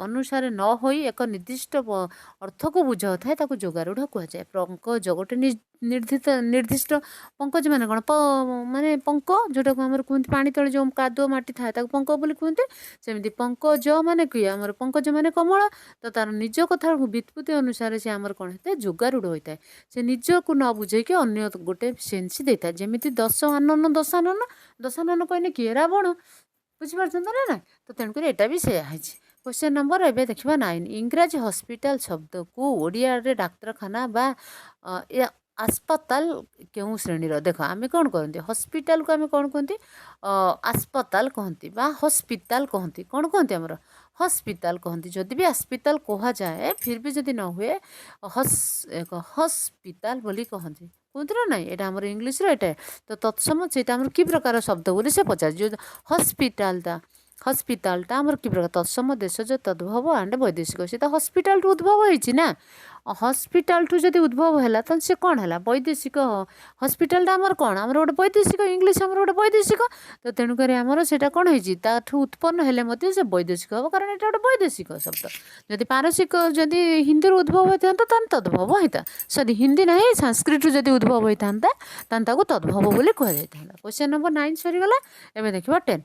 अनुसारे न होई एक निर्दिष्ट अर्थ को बुझाऊ थाए ताको जोगारूढ़ कहुए पंकज गोटे निर्दिष्ट निर्दिष्ट पंकज माने कौन माने पंक जोटा को आमर कहते पानी तले जो कादुआ माटी थाए ताको पंक बोली कहते सेमती पंकज माने किए आमर पंकज माने कमल तो तार निज कथा व्युत्पत्ति अनुसार से आमर कौन होता है जोगारूढ़ होता है से निज को न बुझेक अन्य गोटे सेन्स देता है जमी दशानन दशानन दशानन कहने किए रावण बुझीपार ना ना तो तेणुक यहाँ भी से क्वेश्चन नंबर एबे देखिबा 9 इंग्राजी हॉस्पिटल शब्द को ओडिया रे डाक्तरखाना बा अस्पताल केउ श्रेणी देख आम कौन कहते हॉस्पिटल को आम कौन कहते अस्पताल कहती बा हॉस्पिटल कहती कौन कहते आमर हॉस्पिटल कहती जदि भी अस्पताल कह जाए फिर भी जदि न हुए हॉस्पिटल बोली कहती कहते ना ना यहाँ आम इंग्लीश रहा तो तत्सम से कि प्रकार शब्द बोली से पचार जो हॉस्पिटलटा हॉस्पिटलटा आमर कि प्रकार तत्सम देशज तद्भव एंड वैदेशिक से हॉस्पिटल उद्भव होती ना हॉस्पिटल ठू जब उद्भव है तो सी कौन है वैदेशिक हॉस्पिटलटा आमर कौन आमर गोटे वैदेशिक इंग्लीश आमर गोटे वैदेशिक तो तेणुक आमर से कौन होठू उत्पन्न हेले से वैदेशिक हम कारण यहाँ गोटे वैदेशिक शब्द जदि पारसिक जदि हिंदी उद्भव होता तो तद्भव होता सॉरी हिंदी ना संस्कृत जदि उद्भव होता तद्भव बोली कहुई क्वेश्चन नंबर 9 सरीगला एवं देखा 10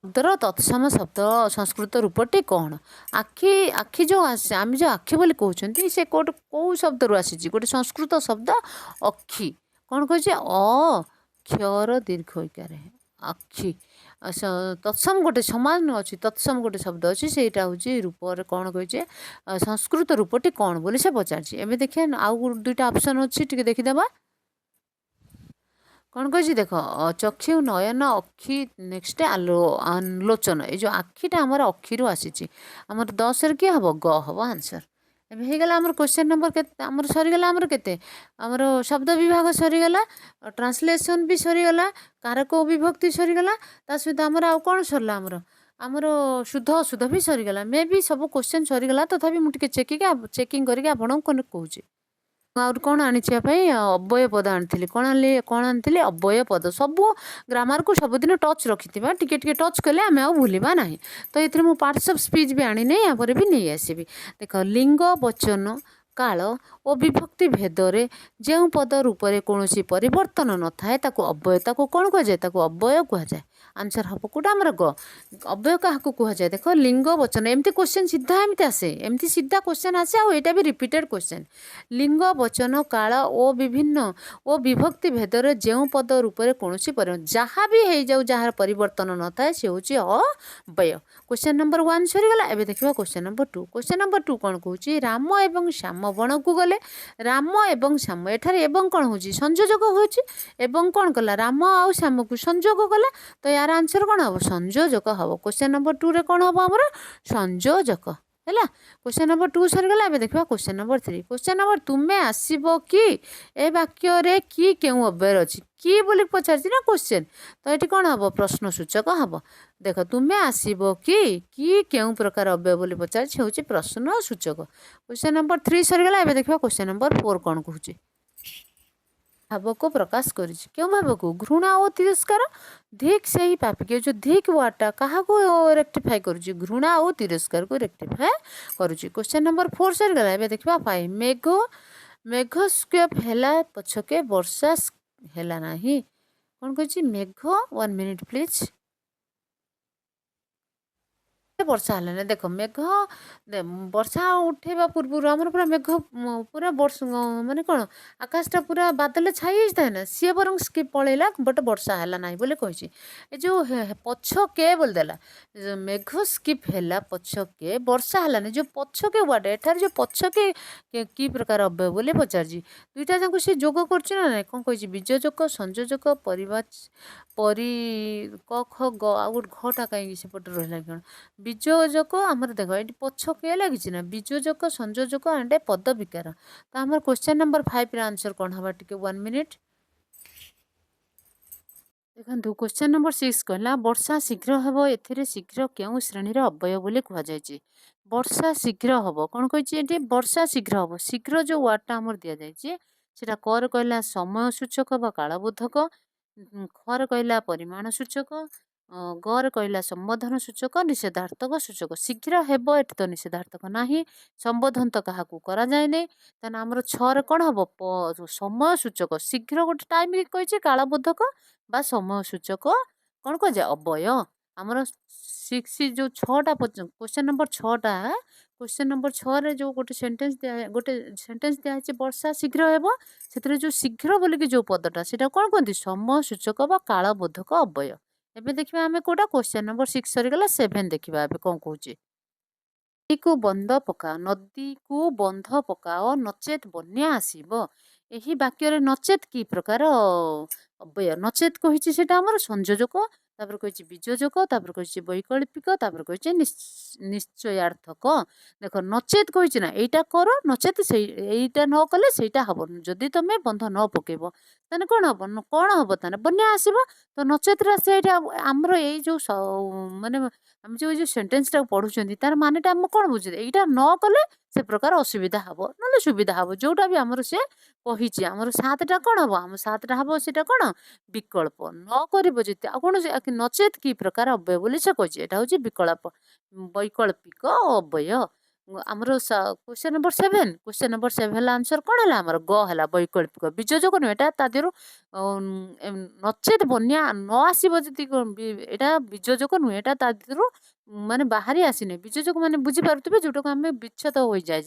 शब्दर तत्सम शब्द संस्कृत रूपटी कौन आखि आखि जो आम जो आखि बोली कहते से कौट कौ शब्द रू आसी गोटे संस्कृत शब्द अक्षि कौन कहे क्षर दीर्घ इकार अक्षि तत्सम गोटे समान अच्छी तत्सम गोटे शब्द अच्छी से हूँ रूप कौन कहे संस्कृत रूपटी कौन बोली से पचार एवं देखिए आउ दुईटा ऑप्शन अच्छी टी देखीदे कौन कही देख चक्षु नयन अक्षि नेक्स्ट आलोचन ये जो आखिटा आमर अक्षि आसी आमर 10 रे किए हम ग हम आंसर एवं होगला आमर क्वेश्चन नंबर के आमर सरीगला आमर केते आमर शब्द विभाग सरीगला ट्रांसलेशन भी सरीगला कारक विभक्ति सरीगला ता सहित आमर आउ कौन सरला आमर आमर शुद्ध अशुद्ध भी सरीगला मे भी सब क्वेश्चन सरीगला तथापि मुझे चेकिंग करके आपको कहूँ और कौन आनी अव्यय पद आनी कौन आनी अव्यय पद सब ग्रामर को सबुदिन टच रखि टिके टच कले आम आ भूलवा ना तो ये मुझे पार्ट्स ऑफ स्पीच भी आनी नहीं यहाँ भी नहीं आसबि देख लिंग वचन काल और विभक्ति भेदरे जो पद रूप में कौन परिवर्तन न थाए अव्ययता को कौन कहुए अव्यय कहुए आंसर हम कौटा आमर ग अव्यय क्या कहुए देख लिंग वचन एमती क्वेश्चन सीधा एमती आसे एमती सीधा क्वेश्चन आसे आईटा भी रिपीटेड क्वेश्चन लिंग वचन काल और विभिन्न और विभक्ति भेदरे जो पद रूप में कौन जहाँ भी हो जाऊ जार परिवर्तन न थाए से हूँ अव्यय क्वेश्चन नंबर 1 सरीगला एवं देखा क्वेश्चन नंबर 2 क्वेश्चन नंबर 2 कौन कहूँ राम एवं श्याम बण को गले राम एवं श्याम एठार एवं कौन हो संयोजक हो कौन कला राम आउ श्याम को संयोग कला तो यार आंसर कौन हम संयोजक हम क्वेश्चन नंबर 2 रे कौन हम आमर संयोजक है क्वेश्चन नंबर 2 सरीगला एवं देखा क्वेश्चन नंबर 3 क्वेश्चन नंबर तुम्हें आसब कि ए वाक्य कि क्यों अव्यय अच्छी कि बोली पचार ना क्वेश्चन तो ये कौन हम प्रश्न सूचक हम देख तुम्हें आसब कि क्यों प्रकार अव्यय बोली पचार से हूँ प्रश्न सूचक क्वेश्चन नंबर 3 सरीगला एवं देखा क्वेश्चन नंबर 4 कौन कहूँ भाव को प्रकाश कर क्यों भाव को घृणा और तिरस्कार धिक से ही पापिक जो धिक वार्डटा क्या रेक्टिफाए करुच्ची घृणा और तिरस्कार को रेक्टिफाए करुच्ची क्वेश्चन नंबर 4 सरीगला एवं देखा 5 मेघस्केप है पछके वर्षा है ना कौन कह मेघ 1 मिनिट प्लीज ବର୍ଷା ହେଲାନି ଦେଖ ମେଘ ବର୍ଷା ଉଠେଇବା ପୂର୍ବରୁ ଆମର ପୁରା ମେଘ ପୁରା ବର୍ଷ ମାନେ କ'ଣ ଆକାଶଟା ପୁରା ବାଦଲରେ ଛାଇ ହେଇଥାଏ ନା ସିଏ ବରଂ ସ୍କିପ୍ ପଳେଇଲା ବଟ୍ ବର୍ଷା ହେଲା ନାହିଁ ବୋଲି କହିଛି। ଏ ଯେଉଁ ପଛକେ ବୋଲି ଦେଲା ମେଘ ସ୍କିପ୍ ହେଲା ପଛକେ ବର୍ଷା ହେଲାନି ଯେଉଁ ପଛକେ ୱାର୍ଡ ଏଠାରେ ଯେଉଁ ପଛକେ କି ପ୍ରକାର ଅବ୍ୟୟ ବୋଲି ପଚାରିଛି ଦୁଇଟା ଯାକ ସେ ଯୋଗ କରୁଛି ନା ନାଇଁ କ'ଣ କହିଛି ବିଯୋଜକ ସଂଯୋଜକ ପରିବା ପରି କ ଖ ଗ ଆଉ ଗୋଟେ ଘଟା କାହିଁକି ସେପଟେ ରହିଲା କ'ଣ ବିଯୋଜକ ଆମର ଦେଖ ଏଠି ପଛକେ ଲାଗିଛି ନା ବିଯୋଜକ ସଂଯୋଜକ ଆଣ୍ଡ ପଦ ବିକାର ତ ଆମର କ୍ୱେଶ୍ଚନ ନମ୍ବର 5ର ଆନ୍ସର କ'ଣ ହବା ଟିକେ 1 ମିନିଟ୍ ଦେଖନ୍ତୁ କ୍ୱେଶ୍ଚନ ନମ୍ବର 6 କହିଲା ବର୍ଷା ଶୀଘ୍ର ହେବ ଏଥିରେ ଶୀଘ୍ର କେଉଁ ଶ୍ରେଣୀର ଅବ୍ୟୟ ବୋଲି କୁହାଯାଇଛି। ବର୍ଷା ଶୀଘ୍ର ହେବ କ'ଣ କହିଛି ଏଠି ବର୍ଷା ଶୀଘ୍ର ହେବ ଶୀଘ୍ର ଯେଉଁ ୱାର୍ଡଟା ଆମର ଦିଆଯାଇଛି ସେଟା କରେ କହିଲା ସମୟ ସୂଚକ ବା କାଳବୋଧକ ଖରେ କହିଲା ପରିମାଣ ସୂଚକ ଗରେ କହିଲା ସମ୍ବୋଧନ ସୂଚକ ନିଷେଧାର୍ଥକ ସୂଚକ ଶୀଘ୍ର ହେବ ଏଠି ତ ନିଷେଧାର୍ଥକ ନାହିଁ ସମ୍ବୋଧନ ତ କାହାକୁ କରାଯାଏନି ତାହେଲେ ଆମର ଛଅରେ କ'ଣ ହବ ସମୟ ସୂଚକ ଶୀଘ୍ର ଗୋଟେ ଟାଇମ୍ କହିଛି କାଳବୋଧକ ବା ସମୟ ସୂଚକ କ'ଣ କୁହାଯାଏ ଅବୟ ଆମର 6 ଯେଉଁ 6ଟା କ୍ୱେଶ୍ଚନ ନମ୍ବର 6ଟା କ୍ୱେଶ୍ଚନ ନମ୍ବର 6ରେ ଯେଉଁ ଗୋଟେ ସେଣ୍ଟେନ୍ସ ଦିଆହେଇଛି ବର୍ଷା ଶୀଘ୍ର ହେବ ସେଥିରେ ଯେଉଁ ଶୀଘ୍ର ବୋଲିକି ଯେଉଁ ପଦଟା ସେଟା କ'ଣ କୁହନ୍ତି ସମୟ ସୂଚକ ବା କାଳବୋଧକ ଅବୟ। ଏବେ ଦେଖିବା ଆମେ କୋଉଟା କ୍ୱେଶ୍ଚନ ନମ୍ବର 6 ସରିଗଲା 7 ଦେଖିବା ଏବେ କ'ଣ କହୁଛି ନଦୀକୁ ବନ୍ଧ ପକାଅ ନଦୀକୁ ବନ୍ଧ ପକାଅ ନଚେତ୍ ବନ୍ୟା ଆସିବ ଏହି ବାକ୍ୟରେ ନଚେତ୍ କି ପ୍ରକାର ଅବ୍ୟୟ ନଚେତ୍ କହିଛି ସେଟା ଆମର ସଂଯୋଜକ ତାପରେ କହିଛି ବିଯୋଜକ ତାପରେ କହିଛି ବୈକଳ୍ପିକ ତାପରେ କହିଛି ନିଶ୍ଚୟାର୍ଥକ ଦେଖ ନଚେତ୍ କହିଛି ନା ଏଇଟା କର ନଚେତ୍ ଏଇଟା ନ କଲେ ସେଇଟା ହବ ଯଦି ତମେ ବନ୍ଧ ନ ପକେଇବ ତାହେଲେ କ'ଣ ହବ କ'ଣ ହବ ତାହେଲେ ବନ୍ୟା ଆସିବ ତ ନଚେତ୍ରେ ଆସେ ଏଇଟା ଆମର ଏଇ ଯେଉଁ ମାନେ ଆମେ ଯେଉଁ ସେଣ୍ଟେନ୍ସଟାକୁ ପଢୁଛନ୍ତି ତାର ମାନେଟା ଆମେ କ'ଣ ବୁଝୁଛେ ଏଇଟା ନ କଲେ ସେ ପ୍ରକାର ଅସୁବିଧା ହବ ନହେଲେ ସୁବିଧା ହବ ଯୋଉଟା ବି ଆମର ସେ କହିଛି ଆମର 7ଟା କ'ଣ ହବ ଆମ 7ଟା ହବ ସେଟା କ'ଣ ବିକଳ୍ପ ନ କରିବ ଯଦି ଆଉ କ'ଣ ନଚେତ୍ କି ପ୍ରକାର ଅବ୍ୟୟ ବୋଲି ସେ କହିଛି ଏଟା ହଉଛି ବିକଳ୍ପ ବୈକଳ୍ପିକ ଅବ୍ୟୟ ଆମର କ୍ୱେଶ୍ଚନ ନମ୍ବର 7 କ୍ୱେଶ୍ଚନ ନମ୍ବର 7 ହେଲା ଆନ୍ସର କ'ଣ ହେଲା ଆମର ଗ ହେଲା ବୈକଳ୍ପିକ ବିଯୋଜକ ନୁହେଁ ଏଟା ତା ଦେହରୁ ନଚେତ୍ ବନ୍ୟା ନ ଆସିବ ଯଦି ଏଟା ବିଯୋଜକ ନୁହେଁ ଏଟା ତା ଦେହରୁ ମାନେ ବାହାରି ଆସିନି ବିଯୋଜକ ମାନେ ବୁଝିପାରୁଥିବେ ଯୋଉଟାକୁ ଆମେ ବିଚ୍ଛେଦ ହୋଇଯାଏ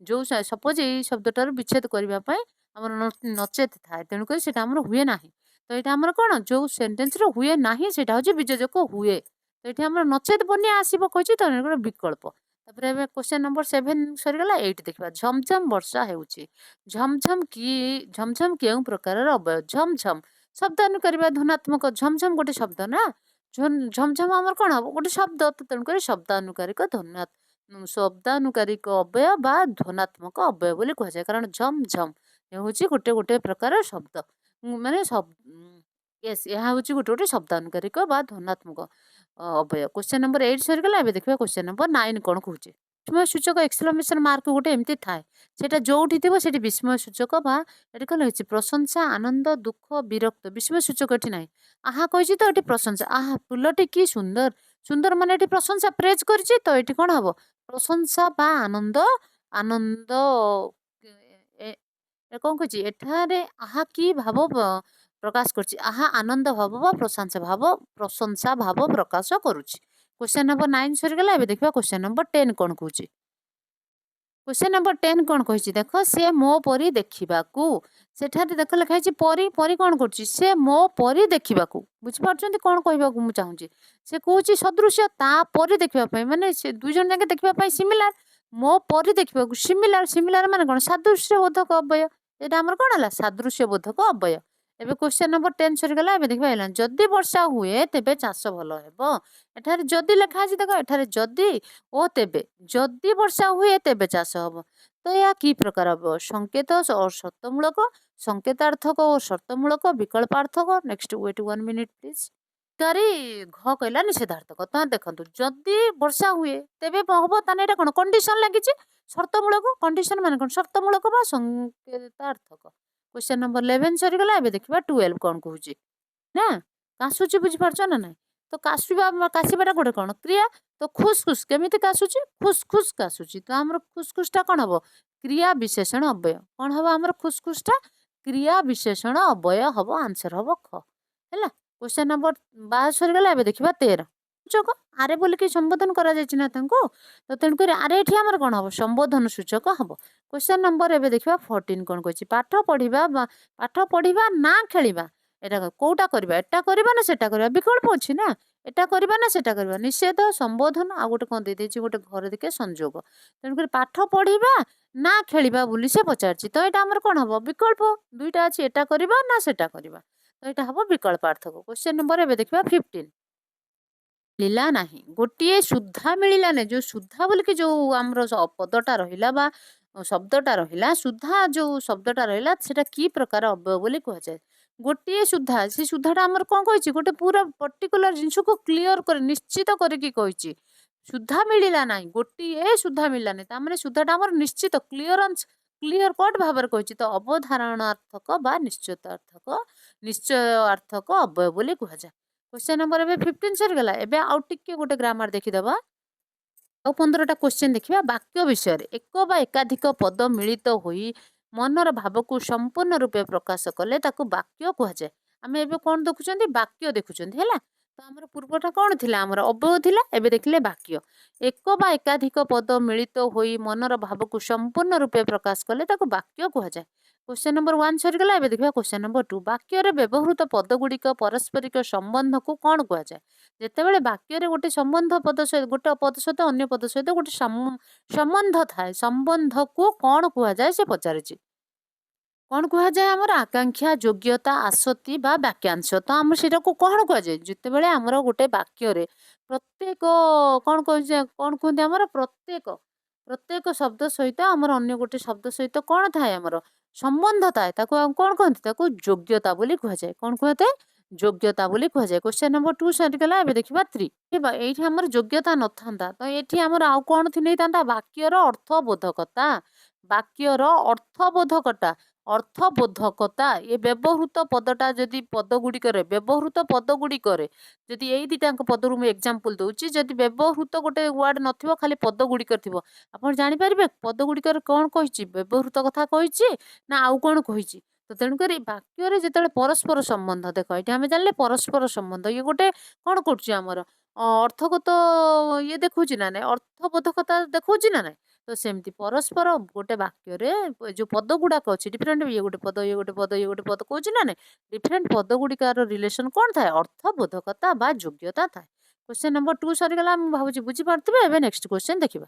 ଯେଉଁ ସପୋଜ ଏଇ ଶବ୍ଦଟାରୁ ବିଚ୍ଛେଦ କରିବା ପାଇଁ ଆମର ନଚେତ୍ ଥାଏ ତେଣୁକରି ସେଟା ଆମର ହୁଏ ନାହିଁ ତ ଏଇଟା ଆମର କ'ଣ ଯେଉଁ ସେଣ୍ଟେନ୍ସରେ ହୁଏ ନାହିଁ ସେଟା ହଉଛି ବିଯୋଜକ ହୁଏ ତ ଏଠି ଆମର ନଚେତ୍ ବନ୍ୟା ଆସିବ କହିଛି ତ ଗୋଟେ ବିକଳ୍ପ ତାପରେ ଏବେ କ୍ୱେଶ୍ଚନ ନମ୍ବର 7 ସରିଗଲା 8 ଦେଖିବା ଝମଝମ ବର୍ଷା ହେଉଛି ଝମଝମ କେଉଁ ପ୍ରକାରର ଅବ୍ୟୟ ଝମଝମ ଶବ୍ଦାନୁକାରୀ ଧନାତ୍ମକ ଝମଝମ ଗୋଟେ ଶବ୍ଦ ନା ଝମଝମ ଆମର କ'ଣ ହବ ଗୋଟେ ଶବ୍ଦ ତେଣୁକରି ଶବ୍ଦାନୁକାରିକ ଅବ୍ୟୟ ବା ଧନାତ୍ମକ ଅବ୍ୟୟ ବୋଲି କୁହାଯାଏ କାରଣ ଝମଝମ ହେଉଛି ଗୋଟେ ପ୍ରକାର ଶବ୍ଦ ମାନେ ଏହା ହେଉଛି ଗୋଟେ ଶବ୍ଦାନୁକାରିକ ବା ଧନାତ୍ମକ ଅବ୍ୟୟ କ୍ୱେଶ୍ଚନ ନମ୍ବର 8 ସରିଗଲା ଏବେ ଦେଖିବା କ୍ୱେଶ୍ଚନ ନମ୍ବର 9 କ'ଣ କହୁଛି ବିସ୍ମୟ ସୂଚକ ଏକ୍ସକ୍ଲାମେସନ ମାର୍କ ଗୋଟେ ଏମିତି ଥାଏ ସେଟା ଯୋଉଠି ଥିବ ସେଠି ବିସ୍ମୟ ସୂଚକ ବା ଏଠି କ'ଣ ହେଇଛି ପ୍ରଶଂସା ଆନନ୍ଦ ଦୁଃଖ ବିରକ୍ତ ବିସ୍ମୟ ସୂଚକ ଏଠି ନାହିଁ ଆହା କହିଛି ତ ଏଠି ପ୍ରଶଂସା ଆହା ଫୁଲଟି କି ସୁନ୍ଦର ସୁନ୍ଦର ମାନେ ଏଠି ପ୍ରଶଂସା ପ୍ରେଜ୍ କରିଛି ତ ଏଠି କ'ଣ ହବ ପ୍ରଶଂସା ବା ଆନନ୍ଦ ଆନନ୍ଦ କ'ଣ କହିଛି ଏଠାରେ ଆହା କି ଭାବ ପ୍ରକାଶ କରୁଛି ଆହା ଆନନ୍ଦ ଭାବ ବା ପ୍ରଶଂସା ଭାବ ପ୍ରକାଶ କରୁଛି କ୍ୱେଶ୍ଚନ ନମ୍ବର 9 ସରିଗଲା ଏବେ ଦେଖିବା କ୍ୱେଶ୍ଚନ ନମ୍ବର 10 କ'ଣ କହୁଛି କ୍ୱେଶ୍ଚନ ନମ୍ବର 10 କ'ଣ କହିଛି ଦେଖ ସେ ମୋ ପରି ଦେଖିବାକୁ ସେଠାରେ ଦେଖ ଲେଖା ହେଇଛି ପରି ପରି କ'ଣ କରୁଛି ସେ ମୋ ପରି ଦେଖିବାକୁ ବୁଝିପାରୁଛନ୍ତି କ'ଣ କହିବାକୁ ମୁଁ ଚାହୁଁଛି ସେ କହୁଛି ସଦୃଶ୍ୟ ତା ପରି ଦେଖିବା ପାଇଁ ମାନେ ସେ ଦୁଇ ଜଣ ଯାକେ ଦେଖିବା ପାଇଁ ସିମିଲାର ମୋ ପରି ଦେଖିବାକୁ ସିମିଲାର ମାନେ କ'ଣ ସାଦୃଶ୍ୟ ବୋଧକ ଅବ୍ୟୟ ଏଇଟା ଆମର କ'ଣ ହେଲା ସାଦୃଶ୍ୟ ବୋଧକ ଅବ୍ୟୟ ଏବେ କ୍ୱେଶ୍ଚନ ନମ୍ବର 10 ସରିଗଲା ଏବେ ଦେଖିବା ହେଲା ଯଦି ବର୍ଷା ହୁଏ ତେବେ ଚାଷ ଭଲ ହେବ ଏଠାରେ ଯଦି ଲେଖା ଅଛି ଦେଖ ଏଠାରେ ଯଦି ଓ ତେବେ ଯଦି ବର୍ଷା ହୁଏ ତେବେ ଚାଷ ହବ ତ ଏହା କି ପ୍ରକାର ହବ ସଂକେତ ସର୍ତ୍ତମୂଳକ ସଂକେତାର୍ଥକ ଓ ସର୍ତ୍ତମୂଳକ ବିକଳ୍ପାର୍ଥକ ନେକ୍ସଟ ୱେଟ୍ 1 ମିନିଟ୍ ପ୍ଲିଜ ତାରି ଘ କହିଲା ନିଷେଧାର୍ଥକ ତ ଦେଖନ୍ତୁ ଯଦି ବର୍ଷା ହୁଏ ତେବେ ହବ ତାହେଲେ ଏଇଟା କ'ଣ କଣ୍ଡିସନ ଲାଗିଛି ସର୍ତ୍ତମୂଳକ କଣ୍ଡିସନ ମାନେ କ'ଣ ସର୍ତ୍ତମୂଳକ ବା ସଂକେତାର୍ଥକ କ୍ୱେଶ୍ଚନ ନମ୍ବର 11 ସରିଗଲା ଏବେ ଦେଖିବା 12 କ'ଣ କହୁଛି ନା କାଶୁଛି ବୁଝିପାରୁଛ ନା ନାଇଁ ତ କାଶିବାଟା ଗୋଟେ କ'ଣ କ୍ରିୟା ତ ଖୁସ୍ କେମିତି କାଶୁଛି ଖୁସ୍ କାଶୁଛି ତ ଆମର ଖୁସ୍ଟା କ'ଣ ହବ କ୍ରିୟା ବିଶେଷଣ ଅବ୍ୟୟ କ'ଣ ହବ ଆମର ଖୁସ୍ଟା କ୍ରିୟା ବିଶେଷଣ ଅବ୍ୟୟ ହବ ଆନ୍ସର ହବ ଖ ହେଲା କ୍ୱେଶ୍ଚନ ନମ୍ବର 12 ସରିଗଲା ଏବେ ଦେଖିବା 13 ସୂଚକ ଆରେ ବୋଲିକି ସମ୍ବୋଧନ କରାଯାଇଛି ନା ତାଙ୍କୁ। ତ ତେଣୁକରି ଆରେ ଏଠି ଆମର କ'ଣ ହବ ସମ୍ବୋଧନ ସୂଚକ ହବ। କ୍ୱେଶ୍ଚନ ନମ୍ବର ଏବେ ଦେଖିବା 14 କ'ଣ କହିଛି ପାଠ ପଢିବା ନା ଖେଳିବା ଏଟା କୋଉଟା କରିବା ଏଟା କରିବା ନା ସେଟା କରିବା ବିକଳ୍ପ ଅଛି ନା ଏଟା କରିବା ନା ସେଟା କରିବା ନିଷେଧ ସମ୍ବୋଧନ ଆଉ ଗୋଟେ କ'ଣ ଦେଇଦେଇଛି ଗୋଟେ ଘର ଦିକେ ସଂଯୋଗ। ତେଣୁକରି ପାଠ ପଢିବା ନା ଖେଳିବା ବୋଲି ସେ ପଚାରିଛି ତ ଏଇଟା ଆମର କ'ଣ ହବ ବିକଳ୍ପ ଦୁଇଟା ଅଛି ଏଟା କରିବା ନା ସେଟା କରିବା ତ ଏଇଟା ହବ ବିକଳ୍ପ ପାର୍ଥକ୍ୟ। କ୍ୱେଶ୍ଚନ ନମ୍ବର ଏବେ ଦେଖିବା 15 ମିଳିଲା ନାହିଁ ଗୋଟିଏ ସୁଦ୍ଧା ମିଳିଲା ନାହିଁ ଯୋଉ ସୁଦ୍ଧା ବୋଲିକି ଯୋଉ ଆମର ପଦଟା ରହିଲା ବା ଶବ୍ଦଟା ରହିଲା ସୁଦ୍ଧା ଯୋଉ ଶବ୍ଦଟା ରହିଲା ସେଟା କି ପ୍ରକାର ଅବୟବ ବୋଲି କୁହାଯାଏ। ଗୋଟିଏ ସୁଦ୍ଧା ସେ ସୁଦ୍ଧାଟା ଆମର କ'ଣ କହିଛି ଗୋଟେ ପୁରା ପର୍ଟିକୁଲାର ଜିନିଷକୁ କ୍ଲିୟର କରି ନିଶ୍ଚିତ କରିକି କହିଛି। ସୁଦ୍ଧା ମିଳିଲା ନାହିଁ ଗୋଟିଏ ସୁଦ୍ଧା ମିଳିଲା ନାହିଁ ତାମାନେ ସୁଦ୍ଧାଟା ଆମର ନିଶ୍ଚିତ କ୍ଲିୟର କଟ୍ ଭାବରେ କହିଛି ତ ଅବଧାରଣାର୍ଥକ ବା ନିଶ୍ଚୟାର୍ଥକ ଅବୟବ ବୋଲି କୁହାଯାଏ। क्वेश्चन नंबर ଏବେ 15 ସରିଗଲା ଏବେ ଆଉ ଟିକେ ଗୋଟେ ଗ୍ରାମାର ଦେଖିଦବା ଆଉ 15ଟା क्वेश्चन ଦେଖିବା ବାକ୍ୟ ବିଷୟରେ ଏକ ବା ଏକାଧିକ ପଦ ମିଳିତ ହୋଇ ମନର ଭାବକୁ ସମ୍ପୂର୍ଣ୍ଣ ରୂପେ ପ୍ରକାଶ କଲେ ତାକୁ ବାକ୍ୟ କୁହାଯାଏ। ଆମେ ଏବେ କ'ଣ ଦେଖୁଛନ୍ତି ବାକ୍ୟ ଦେଖୁଛନ୍ତି ହେଲା ତ ଆମର ପୂର୍ବଟା କ'ଣ ଥିଲା ଆମର ଅବୟବ ଥିଲା ଏବେ ଦେଖିଲେ ବାକ୍ୟ ଏକ ବା ଏକାଧିକ ପଦ ମିଳିତ ହୋଇ ମନର ଭାବକୁ ସମ୍ପୂର୍ଣ୍ଣ ରୂପେ ପ୍ରକାଶ କଲେ ତାକୁ ବାକ୍ୟ କୁହାଯାଏ। क्वेश्चन नंबर 1 ସରିଗଲା ଏବେ ଦେଖିବା क्वेश्चन नंबर 2 ବାକ୍ୟରେ ବ୍ୟବହୃତ ପଦଗୁଡ଼ିକ ପାରସ୍ପରିକ ସମ୍ବନ୍ଧକୁ କ'ଣ କୁହାଯାଏ। ଯେତେବେଳେ ବାକ୍ୟରେ ଗୋଟେ ସମ୍ବନ୍ଧ ପଦ ସହିତ ଗୋଟେ ପଦ ସହିତ ଅନ୍ୟ ପଦ ସହିତ ଗୋଟେ ସମ୍ବନ୍ଧ ଥାଏ ସମ୍ବନ୍ଧକୁ କ'ଣ କୁହାଯାଏ ସେ ପଚାରିଛି। କ'ଣ କୁହାଯାଏ ଆମର ଆକାଂକ୍ଷା ଯୋଗ୍ୟତା ଆସକ୍ତି ବା ବାକ୍ୟାଂଶ ତ ଆମର ସେଟାକୁ କ'ଣ କୁହାଯାଏ ଯେତେବେଳେ ଆମର ଗୋଟେ ବାକ୍ୟରେ ପ୍ରତ୍ୟେକ କ'ଣ କୁହନ୍ତି ଆମର ପ୍ରତ୍ୟେକ ଶବ୍ଦ ସହିତ ଆମର ଅନ୍ୟ ଗୋଟେ ଶବ୍ଦ ସହିତ କ'ଣ ଥାଏ ଆମର ସମ୍ବନ୍ଧ ଥାଏ ତାକୁ କ'ଣ କହନ୍ତି ତାକୁ ଯୋଗ୍ୟତା ବୋଲି କୁହାଯାଏ। କ'ଣ କୁହାଯାଏ ଯୋଗ୍ୟତା ବୋଲି କୁହାଯାଏ। क्वेश्चन नंबर 2 ସରିଗଲା ଏବେ ଦେଖିବା 3 ଏଇଠି ଆମର ଯୋଗ୍ୟତା ନଥାନ୍ତା ତ ଏଠି ଆମର ଆଉ କ'ଣ ନେଇଥାନ୍ତା ବାକ୍ୟର ଅର୍ଥବୋଧକତା ଅର୍ଥବୋଧକତା ଏ ବ୍ୟବହୃତ ପଦଟା ଯଦି ବ୍ୟବହୃତ ପଦଗୁଡ଼ିକରେ ଯଦି ଏଇ ଦିଟାଙ୍କ ପଦରୁ ମୁଁ ଏକ୍ସାମ୍ପଲ ଦଉଛି ଯଦି ବ୍ୟବହୃତ ଗୋଟେ ୱାର୍ଡ ନଥିବ ଖାଲି ପଦଗୁଡ଼ିକରେ ଥିବ ଆପଣ ଜାଣିପାରିବେ ପଦଗୁଡ଼ିକରେ କ'ଣ କହିଛି ବ୍ୟବହୃତ କଥା କହିଛି ନା ଆଉ କ'ଣ କହିଛି। ତ ତେଣୁକରି ବାକ୍ୟରେ ଯେତେବେଳେ ପରସ୍ପର ସମ୍ବନ୍ଧ ଦେଖ ଏଠି ଆମେ ଜାଣିଲେ ପରସ୍ପର ସମ୍ବନ୍ଧ ଇଏ ଗୋଟେ କ'ଣ କରୁଛି ଆମର ଅର୍ଥଗତ ଇଏ ଦେଖଉଛି ନା ନାଇଁ ଅର୍ଥବୋଧକତା ଦେଖଉଛି ନା ନାଇଁ ତ ସେମିତି ପରସ୍ପର ଗୋଟେ ବାକ୍ୟରେ ଯୋଉ ପଦ ଗୁଡାକ ଅଛି ଡିଫରେଣ୍ଟ ଇଏ ଗୋଟେ ପଦ କହୁଛି ନା ନାଇଁ ଡିଫରେଣ୍ଟ ପଦ ଗୁଡିକାର ରିଲେସନ କ'ଣ ଥାଏ ଅର୍ଥବୋଧକତା ବା ଯୋଗ୍ୟତା ଥାଏ। क्वेश्चन नंबर 2 ସରିଗଲା ମୁଁ ଭାବୁଛି ବୁଝିପାରୁଥିବେ ଏବେ ନେକ୍ସଟ क्वेश्चन ଦେଖିବା।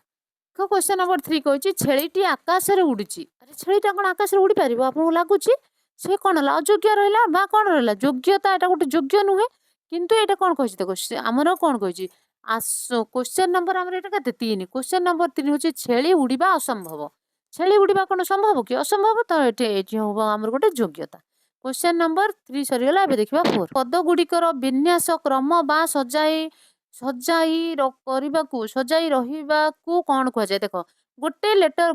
क्वेश्चन नंबर 3 କହିଛି ଛେଳିଟି ଆକାଶରେ ଉଡୁଛି ଆରେ ଛେଳିଟା କ'ଣ ଆକାଶରେ ଉଡି ପାରିବ ଆପଣଙ୍କୁ ଲାଗୁଛି ସେ କ'ଣ ହେଲା ଅଯୋଗ୍ୟ ରହିଲା ବା କ'ଣ ରହିଲା ଯୋଗ୍ୟତା ଏଟା ଗୋଟେ ଯୋଗ୍ୟ ନୁହେଁ କିନ୍ତୁ ଏଇଟା କ'ଣ କହିଛି ଦେଖ ଆମର କ'ଣ କହିଛି क्वेश्चन नंबर ଆମର ଏଟା କେତେ 3 क्वेश्चन नंबर 3 ହଉଛି ଛେଳି ଉଡିବା ଅସମ୍ଭବ ଛେଳି ଉଡିବା କ'ଣ ସମ୍ଭବ କି ଅସମ୍ଭବ ତ ଏଠି ହବ ଆମର ଗୋଟେ ଯୋଗ୍ୟତା। क्वेश्चन नंबर 3 ସରିଗଲା ଏବେ ଦେଖିବା 4 ପଦ ଗୁଡ଼ିକର ବିନ୍ୟାସ କ୍ରମ ବା ସଜାଇ ରହିବାକୁ କ'ଣ କୁହାଯାଏ ଦେଖ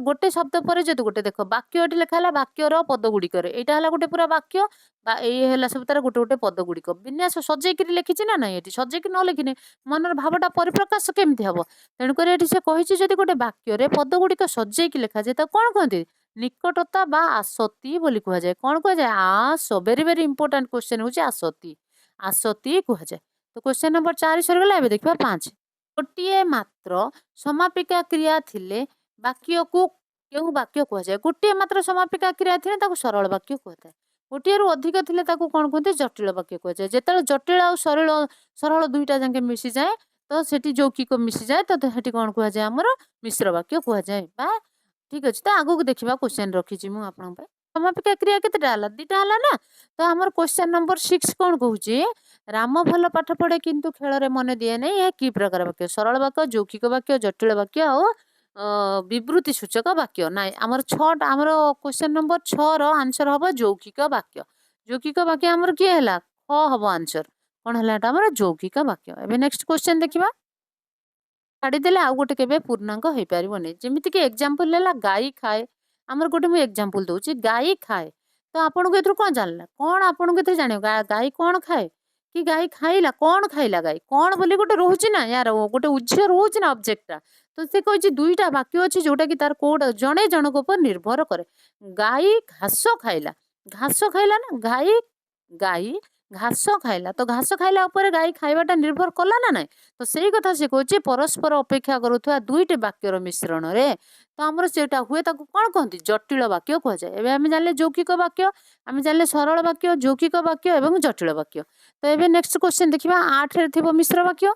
ଗୋଟେ ଶବ୍ଦ ପରେ ଯଦି ଗୋଟେ ଦେଖ ବାକ୍ୟ ଏଠି ଲେଖା ହେଲା ବାକ୍ୟର ପଦ ଗୁଡ଼ିକରେ ଏଇଟା ହେଲା ଗୋଟେ ପୁରା ବାକ୍ୟ ବା ଏଇ ହେଲା ସବୁ ତାର ଗୋଟେ ପଦ ଗୁଡ଼ିକ ବିନ୍ୟାସ ସଜେଇକିରି ଲେଖିଛି ନା ନାଇଁ ଏଠି ସଜେଇକି ନ ଲେଖିନେ ମନର ଭାବଟା ପରିପ୍ରକାଶ କେମିତି ହବ ତେଣୁକରି ଏଠି ସେ କହିଛି ଯଦି ଗୋଟେ ବାକ୍ୟରେ ପଦ ଗୁଡ଼ିକ ସଜେଇକି ଲେଖାଯାଏ ତାକୁ କ'ଣ କୁହନ୍ତି ନିକଟତା ବା ଆସକ୍ତି ବୋଲି କୁହାଯାଏ। କ'ଣ କୁହାଯାଏ ଭେରି ଭେରି ଇମ୍ପୋର୍ଟାଣ୍ଟ କ୍वेଶ୍ଚନ ହଉଛି ଆସକ୍ତି କୁହାଯାଏ। ତ क्वेश्चन नंबर 4 ସରିଗଲା ଏବେ ଦେଖିବା 5 ଗୋଟିଏ ମାତ୍ର ସମାପିକା କ୍ରିୟା ଥିଲେ ବାକ୍ୟକୁ କେଉଁ ବାକ୍ୟ କୁହାଯାଏ ଗୋଟିଏ ମାତ୍ର ସମାପିକା କ୍ରିୟା ଥିଲେ ତାକୁ ସରଳ ବାକ୍ୟ କୁହାଯାଏ ଗୋଟିଏରୁ ଅଧିକ ଥିଲେ ତାକୁ କ'ଣ କୁହନ୍ତି ଜଟିଳ ବାକ୍ୟ କୁହାଯାଏ। ଯେତେବେଳେ ଜଟିଳ ଆଉ ସରଳ ଦୁଇଟା ଯାକେ ମିଶିଯାଏ ତ ସେଠି ଯୌକିକ ମିଶିଯାଏ ତ ସେଠି କ'ଣ କୁହାଯାଏ ଆମର ମିଶ୍ର ବାକ୍ୟ କୁହାଯାଏ ବା ଠିକ ଅଛି। ତ ଆଗକୁ ଦେଖିବା क्वेश्चन ରଖିଛି ମୁଁ ଆପଣଙ୍କ ପାଇଁ ସମାପିକା କ୍ରିୟା କେତେଟା ହେଲା ଦିଟା ହେଲା ନା ତ ଆମର क्वेश्चन नंबर 6 କ'ଣ କହୁଛି ରାମ ଭଲ ପାଠ ପଢେ କିନ୍ତୁ ଖେଳରେ ମନେ ଦିଏ ନାହିଁ ଏହା କି ପ୍ରକାର ବାକ୍ୟ ସରଳ ବାକ୍ୟ ଯୌକିକ ବାକ୍ୟ ଜଟିଳ ବାକ୍ୟ ଆଉ ବିବୃତ୍ତି ସୂଚକ ବାକ୍ୟ ନାଇଁ ଆମର 6ଟା ଆମର क्वेश्चन नंबर 6 ର ଆନ୍ସର ହବ ଯୌକିକ ବାକ୍ୟ ଆମର କିଏ ହେଲା ख ହବ ଆନ୍ସର କ'ଣ ହେଲା ଏଟା ଆମର ଯୌକିକ ବାକ୍ୟ। ଏବେ ନେକ୍ସଟ क्वेश्चन ଦେଖିବା ଛାଡ଼ିଦେଲେ ଆଉ ଗୋଟେ କେବେ ପୂର୍ଣ୍ଣାଙ୍ଗ ହେଇପାରିବନି ଯେମିତିକି ଏକ୍ସାମ୍ପଲ ହେଲା ଗାଈ ଖାଏ ଆମର ଗୋଟେ ମୁଁ ଏକ୍ସାମ୍ପଲ ଦଉଛି ଗାଈ ଖାଏ ତ ଆପଣଙ୍କୁ ଏଥିରୁ କ'ଣ ଜାଣିଲା କ'ଣ ଆପଣଙ୍କୁ ଏଥିରେ ଜାଣିବ ଗାଈ କ'ଣ ଖାଏ କି ଗାଈ ଖାଇଲା କ'ଣ ଖାଇଲା ଗାଈ କ'ଣ ବୋଲି ଗୋଟେ ରହୁଛି ନା ୟାର ଗୋଟେ ଉଜ୍ଜ୍ୟ ରହୁଛି ନା ଅବଜେକ୍ଟଟା ତ ସେ କହିଛି ଦୁଇଟା ବାକ୍ୟ ଅଛି ଯୋଉଟା କି ତାର କୋଉଟା ଜଣେ ଜଣଙ୍କ ଉପରେ ନିର୍ଭର କରେ ଗାଈ ଘାସ ଖାଇଲା ନା ଗାଈ ଘାସ ଖାଇଲା ତ ଘାସ ଖାଇଲା ଉପରେ ଗାଈ ଖାଇବାଟା ନିର୍ଭର କଲା ନା ନାଇଁ। ତ ସେଇ କଥା ସେ କହୁଛି ପରସ୍ପର ଅପେକ୍ଷା କରୁଥିବା ଦୁଇଟି ବାକ୍ୟର ମିଶ୍ରଣରେ ତ ଆମର ସେଟା ହୁଏ ତାକୁ କଣ କହନ୍ତି ଜଟିଳ ବାକ୍ୟ କୁହାଯାଏ। ଏବେ ଆମେ ଜାଣିଲେ ଯୌଗିକ ବାକ୍ୟ, ଆମେ ଜାଣିଲେ ସରଳ ବାକ୍ୟ, ଯୌଗିକ ବାକ୍ୟ ଏବଂ ଜଟିଳ ବାକ୍ୟ। ତ ଏବେ ନେକ୍ସଟ କ୍ୱେଶ୍ଚନ ଦେଖିବା 8ରେ ଥିବ ମିଶ୍ର ବାକ୍ୟ।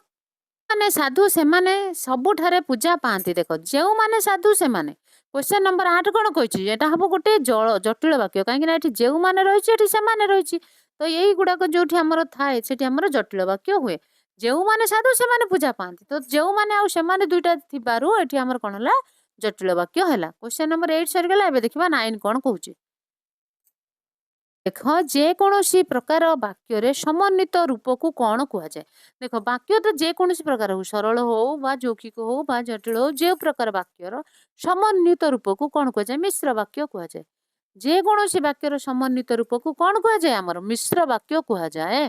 ମାନେ ସାଧୁ ସେମାନେ ସବୁଠାରେ ପୂଜା ପାଆନ୍ତି। ଦେଖ ଯେଉଁମାନେ ସାଧୁ ସେମାନେ। କ୍ୱେଶ୍ଚନ ନମ୍ବର 8 କଣ କହିଛି ଏଟା ହବ ଗୋଟେ ଜଟିଳ ବାକ୍ୟ କାହିଁକି ନା ଏଠି ଯେଉଁମାନେ ରହିଛି ଏଠି ସେମାନେ ରହିଛି। ତ ଏଇଗୁଡାକ ଯୋଉଠି ଆମର ଥାଏ ସେଠି ଆମର ଜଟିଳ ବାକ୍ୟ ହୁଏ। ଯେଉଁମାନେ ସାଧୁ ସେମାନେ ପୂଜା ପାଆନ୍ତି ତ ଯେଉଁମାନେ ଆଉ ସେମାନେ ଦୁଇଟା ଥିବାରୁ ଏଠି ଆମର କଣ ହେଲା ଜଟିଳ ବାକ୍ୟ ହେଲା। କ୍ୱେଶ୍ଚନ ନମ୍ବର 8 ସରିଗଲା। ଏବେ ଦେଖିବା 9 କଣ କହୁଛି। ଦେଖ ଯେକୌଣସି ପ୍ରକାର ବାକ୍ୟରେ ସମନ୍ୱିତ ରୂପକୁ କଣ କୁହାଯାଏ। ଦେଖ ବାକ୍ୟ ତ ଯେକୌଣସି ପ୍ରକାର ହଉ ସରଳ ହଉ ବା ଯୌଗିକ ହଉ ବା ଜଟିଳ ହଉ ଯେଉଁ ପ୍ରକାର ବାକ୍ୟର ସମନ୍ୱିତ ରୂପକୁ କଣ କୁହାଯାଏ ମିଶ୍ର ବାକ୍ୟ କୁହାଯାଏ। ଯେକୌଣସି ବାକ୍ୟର ସମନ୍ୱିତ ରୂପକୁ କଣ କୁହାଯାଏ ଆମର ମିଶ୍ର ବାକ୍ୟ କୁହାଯାଏ।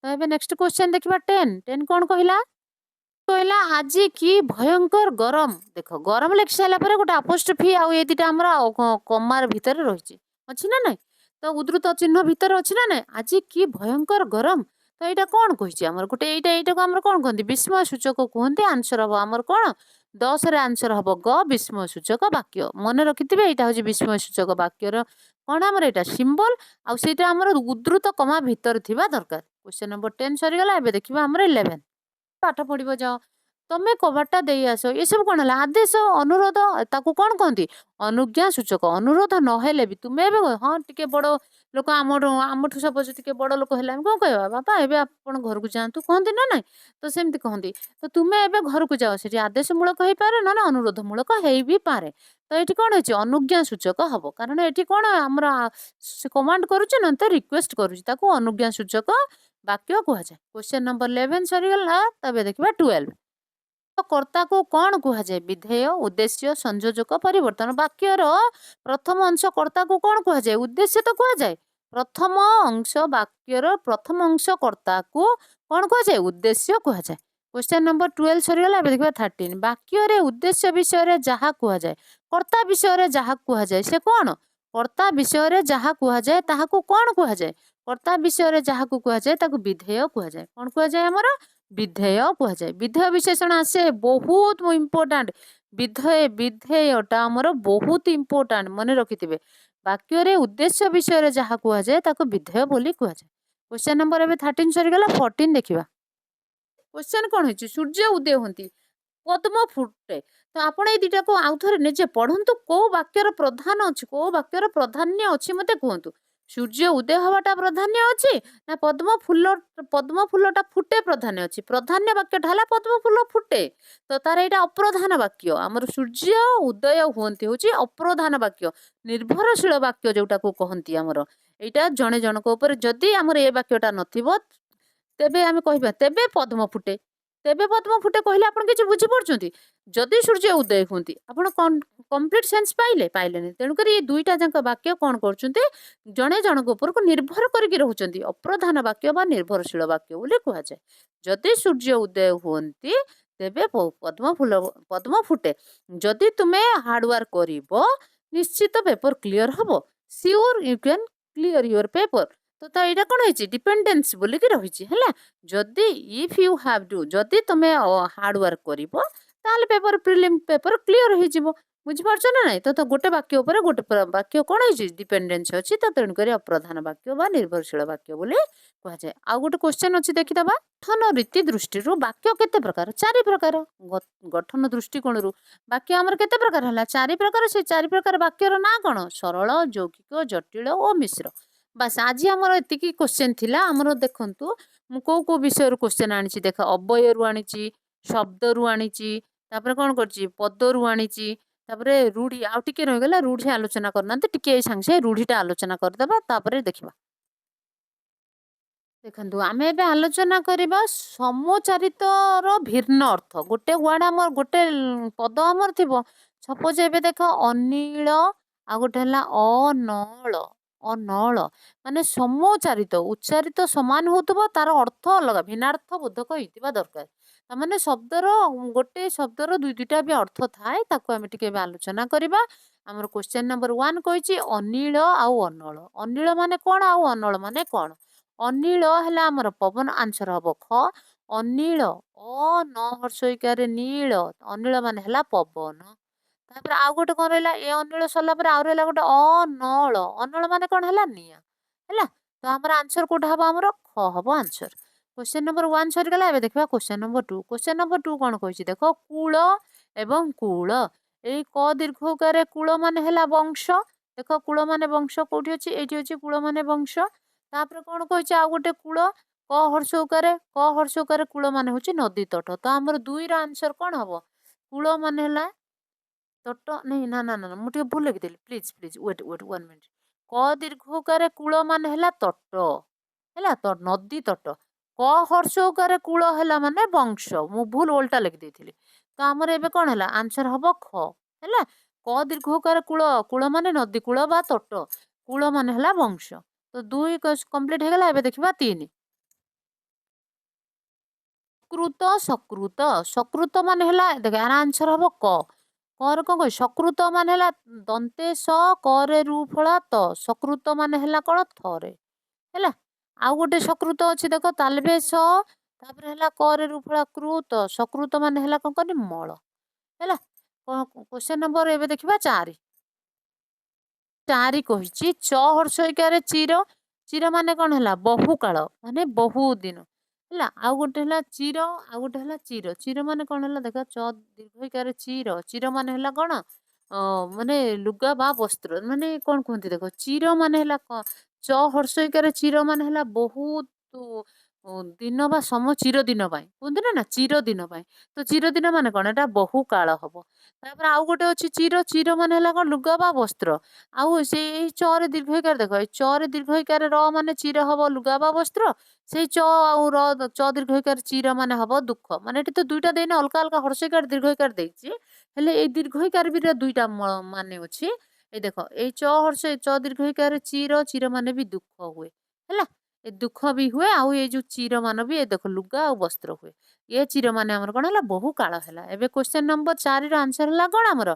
ତ ଏବେ ନେକ୍ସଟ କ୍ୱେଶ୍ଚନ ଦେଖିବା 10 କଣ କହିଲା କହିଲା ଆଜି କି ଭୟଙ୍କର ଗରମ। ଦେଖ ଗରମ ଲେଖି ସାରିଲା ପରେ ଗୋଟେ ଆପୋଷ୍ଟ୍ରୋଫି ଆଉ ଏ ଦିଟା ଆମର କମାର ଭିତରେ ରହିଛି ଅଛି ନା ନାଇଁ। ତ ଉଦ୍ଧୃତ ଚିହ୍ନ ଭିତରେ ଅଛି ନା ନାଇଁ ଆଜି କି ଭୟଙ୍କର ଗରମ। ତ ଏଇଟା କଣ କହିଛି ଆମର ଗୋଟେ ଏଇଟାକୁ ଆମର କଣ କୁହନ୍ତି ବିସ୍ମୟ ସୂଚକ କୁହନ୍ତି। ଆନ୍ସର ହବ ଆମର କଣ 10ରେ ଆନ୍ସର ହବ ଗ ବିସ୍ମୟ ସୂଚକ ବାକ୍ୟ। ମନେ ରଖିଥିବେ ଏଇଟା ହଉଛି ବିସ୍ମୟ ସୂଚକ ବାକ୍ୟର କଣ ଆମର ଏଇଟା ସିମ୍ବଲ ଆଉ ସେଇଟା ଆମର ଉଦ୍ଧୃତ କମା ଭିତରେ ଥିବା ଦରକାର। କ୍ୱେଶ୍ଚନ ନମ୍ବର 10 ସରିଗଲା। ଏବେ ଦେଖିବା ଆମର 11 ପାଠ ପଢିବ ଯାଅ ତମେ କବାଟଟା ଦେଇ ଆସ ଏସବୁ କଣ ହେଲା ଆଦେଶ ଅନୁରୋଧ ତାକୁ କଣ କହନ୍ତି ଅନୁଜ୍ଞା ସୂଚକ। ଅନୁରୋଧ ନହେଲେ ବି ତୁମେ ଏବେ ହଁ ଟିକେ ବଡ ଲୋକ ଆମଠୁ ସପୋଜ ଟିକେ ବଡ ଲୋକ ହେଲେ ଆମେ କଣ କହିବା ବାପା ଏବେ ଆପଣ ଘରକୁ ଯାଆନ୍ତୁ କହନ୍ତି ନା ନାଇଁ। ତ ସେମିତି କହନ୍ତି ତ ତୁମେ ଏବେ ଘରକୁ ଯାଅ ସେଠି ଆଦେଶ ମୂଳକ ହେଇପାରେ ନହେଲେ ଅନୁରୋଧ ମୂଳକ ହେଇ ବି ପାରେ। ତ ଏଠି କଣ ହେଇଛି ଅନୁଜ୍ଞା ସୂଚକ ହବ କାରଣ ଏଠି କଣ ଆମର କମାଣ୍ଡ କରୁଛି ନା ତ ରିକ୍ୱେଷ୍ଟ କରୁଛି ତାକୁ ଅନୁଜ୍ଞା ସୂଚକ ବାକ୍ୟ କୁହାଯାଏ। କ୍ୱେଶ୍ଚନ ନମ୍ବର 11 ସରିଗଲା। ତବେ ଦେଖିବା 12 କର୍ତ୍ତାକୁ କଣ କୁହାଯାଏ ବିଧେୟ ଉଦ୍ଦେଶ୍ୟ ସଂଯୋଜକ ପରିବର୍ତ୍ତନ। ବାକ୍ୟର ପ୍ରଥମ ଅଂଶ କର୍ତ୍ତାକୁ କଣ କୁହାଯାଏ ଉଦ୍ଦେଶ୍ୟ ତ କୁହାଯାଏ। ପ୍ରଥମ ଅଂଶ ବାକ୍ୟର ପ୍ରଥମ ଅଂଶ କର୍ତ୍ତାକୁ କଣ କୁହାଯାଏ ଉଦ୍ଦେଶ୍ୟ କୁହାଯାଏ। କ୍ୱେଶ୍ଚନ ନମ୍ବର 12 ସରିଗଲା। ଏବେ ଦେଖିବା 13 ବାକ୍ୟରେ ଉଦ୍ଦେଶ୍ୟ ବିଷୟରେ ଯାହା କୁହାଯାଏ କର୍ତ୍ତା ବିଷୟରେ ଯାହା କୁହାଯାଏ ସେ କଣ କର୍ତ୍ତା ବିଷୟରେ ଯାହା କୁହାଯାଏ ତାହାକୁ କଣ କୁହାଯାଏ କର୍ତ୍ତା ବିଷୟରେ ଯାହାକୁ କୁହାଯାଏ ତାକୁ ବିଧେୟ କୁହାଯାଏ। କଣ କୁହାଯାଏ ଆମର ବିଧେୟ କୁହାଯାଏ। ବିଧେୟ ବିଶେଷଣ ଆସେ ବହୁତ ଇମ୍ପୋର୍ଟାଣ୍ଟ। ବିଧେୟଟା ଆମର ବହୁତ ଇମ୍ପୋର୍ଟାଣ୍ଟ ମନେ ରଖିଥିବେ। ବାକ୍ୟରେ ଉଦ୍ଦେଶ୍ୟ ବିଷୟରେ ଯାହା କୁହାଯାଏ ତାକୁ ବିଧେୟ ବୋଲି କୁହାଯାଏ। କ୍ୱେଶ୍ଚନ ନମ୍ବର ଏବେ 13 ସରିଗଲା। 14 ଦେଖିବା। କ୍ୱେଶ୍ଚନ କଣ ହେଇଛି ସୂର୍ଯ୍ୟ ଉଦୟ ହୁଅନ୍ତି ପଦ୍ମ ଫୁଟେ। ତ ଆପଣ ଏଇ ଦିଟାକୁ ଆଉ ଥରେ ନିଜେ ପଢନ୍ତୁ କୋଉ ବାକ୍ୟର ପ୍ରଧାନ ଅଛି କୋଉ ବାକ୍ୟର ପ୍ରାଧାନ୍ୟ ଅଛି ମତେ କୁହନ୍ତୁ। ସୂର୍ଯ୍ୟ ଉଦୟ ହବାଟା ପ୍ରାଧାନ୍ୟ ଅଛି ନା ପଦ୍ମ ଫୁଲଟା ଫୁଟେ ପ୍ରାଧାନ୍ୟ ଅଛି। ପ୍ରାଧାନ୍ୟ ବାକ୍ୟଟା ହେଲା ପଦ୍ମ ଫୁଲ ଫୁଟେ। ତ ତାର ଏଇଟା ଅପ୍ରଧାନ ବାକ୍ୟ ଆମର ସୂର୍ଯ୍ୟ ଉଦୟ ହୁଅନ୍ତି ହଉଛି ଅପ୍ରଧାନ ବାକ୍ୟ ନିର୍ଭରଶୀଳ ବାକ୍ୟ ଯୋଉଟାକୁ କହନ୍ତି ଆମର। ଏଇଟା ଜଣେ ଜଣଙ୍କ ଉପରେ ଯଦି ଆମର ଏ ବାକ୍ୟଟା ନଥିବ ତେବେ ଆମେ କହିବା ତେବେ ପଦ୍ମ ଫୁଟେ। ତେବେ ପଦ୍ମ ଫୁଟେ କହିଲେ ଆପଣ କିଛି ବୁଝିପାରୁଛନ୍ତି। ଯଦି ସୂର୍ଯ୍ୟ ଉଦୟ ହୁଅନ୍ତି ଆପଣ କମ୍ପ୍ଲିଟ ସେନ୍ସ ପାଇଲେନି। ତେଣୁକରି ଏଇ ଦୁଇଟା ଯାକ ବାକ୍ୟ କଣ କରୁଛନ୍ତି ଜଣେ ଜଣଙ୍କ ଉପରକୁ ନିର୍ଭର କରିକି ରହୁଛନ୍ତି ଅପ୍ରଧାନ ବାକ୍ୟ ବା ନିର୍ଭରଶୀଳ ବାକ୍ୟ ବୋଲି କୁହାଯାଏ। ଯଦି ସୂର୍ଯ୍ୟ ଉଦୟ ହୁଅନ୍ତି ତେବେ ପଦ୍ମ ଫୁଟେ। ଯଦି ତୁମେ ହାର୍ଡୱାର୍କ କରିବ ନିଶ୍ଚିତ ପେପର କ୍ଲିୟର ହବ। Sure you can clear your paper. ତ ଏଇଟା କଣ ହେଇଛି ଡିପେଣ୍ଡେନ୍ସ ବୋଲିକି ରହିଛି ହେଲା। ଯଦି ଇଫ୍ ୟୁ ହାଭ ଟୁ ଯଦି ତମେ ହାର୍ଡୱାର୍କ କରିବ ତାହେଲେ ପ୍ରିଲିମ୍ ପେପର କ୍ଲିୟର ହେଇଯିବ। ବୁଝିପାରୁଛ ନା ନାଇଁ। ତ ଗୋଟେ ବାକ୍ୟ ଉପରେ ଗୋଟେ ବାକ୍ୟ କଣ ହେଇଛି ଡିପେଣ୍ଡେନ୍ସ ଅଛି। ତ ତେଣୁକରି ଅପ୍ରଧାନ ବାକ୍ୟ ବା ନିର୍ଭରଶୀଳ ବାକ୍ୟ ବୋଲି କୁହାଯାଏ। ଆଉ ଗୋଟେ କ୍ୱେଶ୍ଚନ ଅଛି ଦେଖିଦବା। ଗଠନ ରୀତି ଦୃଷ୍ଟିରୁ ବାକ୍ୟ କେତେ ପ୍ରକାର 4 ପ୍ରକାର। ଗଠନ ଦୃଷ୍ଟିକୋଣରୁ ବାକ୍ୟ ଆମର କେତେ ପ୍ରକାର ହେଲା 4 ପ୍ରକାର। ସେ 4 ପ୍ରକାର ବାକ୍ୟର ନାଁ କଣ ସରଳ ଯୌଗିକ ଜଟିଳ ଓ ମିଶ୍ର। ବାସ୍ ଆଜି ଆମର ଏତିକି କ୍ୱେଶ୍ଚନ ଥିଲା। ଆମର ଦେଖନ୍ତୁ ମୁଁ କୋଉ କୋଉ ବିଷୟରୁ କ୍ୱେଶ୍ଚନ ଆଣିଛି ଦେଖ ଅବୟରୁ ଆଣିଛି ଶବ୍ଦରୁ ଆଣିଛି ତାପରେ କଣ କରିଛି ପଦରୁ ଆଣିଛି ତାପରେ ରୁଢି ଆଉ ଟିକେ ରହିଗଲା ରୁଢି ଆଲୋଚନା କରିନାହାନ୍ତି ଟିକେ ଏଇ ସାଙ୍ଗେ ସାଙ୍ଗେ ରୁଢିଟା ଆଲୋଚନା କରିଦେବା ତାପରେ ଦେଖିବା। ଦେଖନ୍ତୁ ଆମେ ଏବେ ଆଲୋଚନା କରିବା ସମଚାରିତର ଭିନ୍ନ ଅର୍ଥ। ଗୋଟେ ୱାର୍ଡ ଆମର ଗୋଟେ ପଦ ଆମର ଥିବ ସପୋଜ ଏବେ ଦେଖ ଅନିଳ ଆଉ ଗୋଟେ ହେଲା ଅନଳ ଅନଳ ମାନେ ସମଚାରିତ ଉଚ୍ଚାରିତ ସମାନ ହଉଥିବ ତାର ଅର୍ଥ ଅଲଗା ଭିନ୍ନାର୍ଥ ବୋଧକ ହେଇଥିବା ଦରକାର। ତାମାନେ ଶବ୍ଦର ଗୋଟେ ଶବ୍ଦର ଦୁଇଟା ବି ଅର୍ଥ ଥାଏ ତାକୁ ଆମେ ଟିକେ ଏବେ ଆଲୋଚନା କରିବା। ଆମର କ୍ୱେଶ୍ଚନ ନମ୍ବର 1 କହିଛି ଅନିଳ ଆଉ ଅନଳ। ଅନିଳ ମାନେ କଣ ଆଉ ଅନଳ ମାନେ କଣ। अनिल है आमर पवन आंसर हम ख अनिल अ न हर्षइकार नील अनिल मान है पवन तापर आउ गोटे कौन रहा ए अनिल सरला आउ रहा गोटे अनल अनल मान कौन है निआ है तो आमर आंसर कौटा हम आमर ख हम आंसर। क्वेश्चन नंबर 1 सरीगला ए देखा क्वेश्चन नंबर 2 क्वेश्चन नंबर 2 कौन कही देख कूल एवं कूल यही क दीर्घकार कूल मान है वंश देख कूल मान वंश कौटी अच्छी ये अच्छी कूल मान वंश तापर कौन कही आउ गोटे कूल क हर्षकार कूल मान हूँ नदी तट तो आमर 2 आंसर कौन हम कूल मान है तट नहीं ना ना ना मुझे भूल लिखिदेली please please wait wait 1 minute क दीर्घकार कूल मान है तट है तो नदी तट क हर्षकार कूल है माने वंश मु भूल ओल्टा लिखिदी तो आमर एबे कौन है आंसर हम ख है क दीर्घकार कूल कूल मान नदी कूल बा तट कूल मान है वंश तो 2 कंप्लीट होगा एबे देखा 3 सकृत सकृत सकृत मान है देख यार आंसर हम क कर कौन कह सकृत मान है दंते स करे रु फला त सकृत मान है कौन थरे है आउ गोटे सकृत अच्छी देख तालबे स तापर है करे रु फला कृत सकृत मान है कौन कहनी मल है क्वेश्चन नंबर एबे देखा 4 4 कही च हर्षइकार चिर चिर मान कौन है बहुकाल माने बहु दिन है आउ गोटे है चिर आउ गोटे है चिर चिर मान कौन है देख च दीर्घइकार चिर चिर मान है कौन माने लुगा बा वस्त्र माने कौन कहते देख चिर मान है च हर्षइकार चिर मान है बहुत दिन बा सम चिर दिन कहते ना ना चिर दिन तो चिर दिन मान कौन एटा बहु काल हम तापर आउ गोटे अच्छी चिर चिर मान है कौन लुगा बा वस्त्र आउ से चरे दीर्घइकार देख चरे दीर्घइकार र मान चिर हम लुगा बा वस्त्र से च आउ र च दीर्घइकार चिर मान हम दुख माने एटी तो दुईटा देने अलग अलग हर्षइकार दीर्घइकार देछि हेले ए दीर्घइकार भी दुईटा माने अछि ए देख ए च हर्ष च दीर्घइकार चिर चिर माने भी दुख हुए है ए दुख भी हुए आउ ये जो चिर मान भी ए देख लुगा आ वस्त्र हुए ये चिर माने हमर कोन हला बहु काल हला एबे क्वेश्चन नंबर 4 रो आंसर हला कोन हमर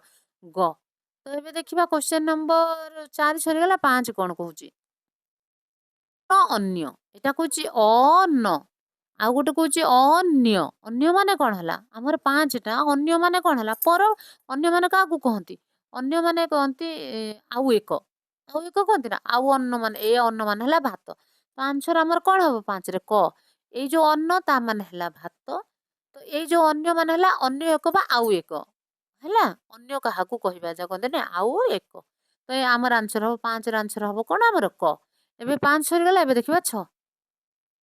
ग तो एबे देखिबा क्वेश्चन नंबर 4 सरी गला 5 कोन कहूची अन्य एटा कहूची अन आउ गोटे कहूची अन्य अन्य माने कौन है आमर 5टा अन्य माने कौन है पर अन्य माने क्या कहती अन्य माने कहती आउ एक कहती ना आउ अन्न मान ए अन्न मान है भात तो आंसर आमर कौन हम 5 रे क ये जो अन्न ता मान है भात तो ये जो अन्य मान है अन्य एक बा आउ एक है अन्य क्या कहवा जा कहते ना आउ एक तो ये आमर आंसर हम 5 आंसर हम कौन आमर क एबे 5 सरीगला एबे देखिबा 6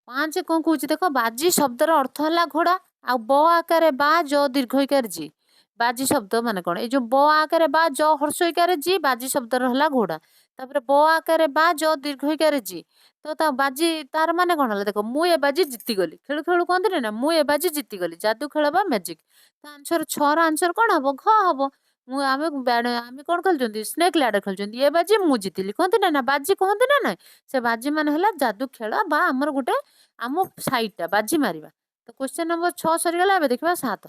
5 कौन कौच देख बाजी शब्दर अर्थ है घोड़ा आ ब आकार बा ज दीर्घइकार जी बाजी शब्द मान कौन ये जो ब आकार बा ज हर्षइकार जी बाजी शब्द है घोड़ा तापर ब आकार बा ज दीर्घइकार जी तो बाजी तार माने कौन है देख मु ए बाजी जीतीगली खेलु खेलु कहते ना मु ए बाजी जीतीगली जादू खेल बा मैजिक तो आंसर 6 आंसर कौन हम घ हम आमे आमे कौन खेलुंट स्नेक लैडर खेलुंट ये बाजी मु जीतिली कहते ना ना बाजी कहते ना ना से बाजी मान है जादू खेल बा आमर गोटे आम साइटा बाजी मारिबा तो क्वेश्चन नंबर 6 सरीगला एबे देखिबा 7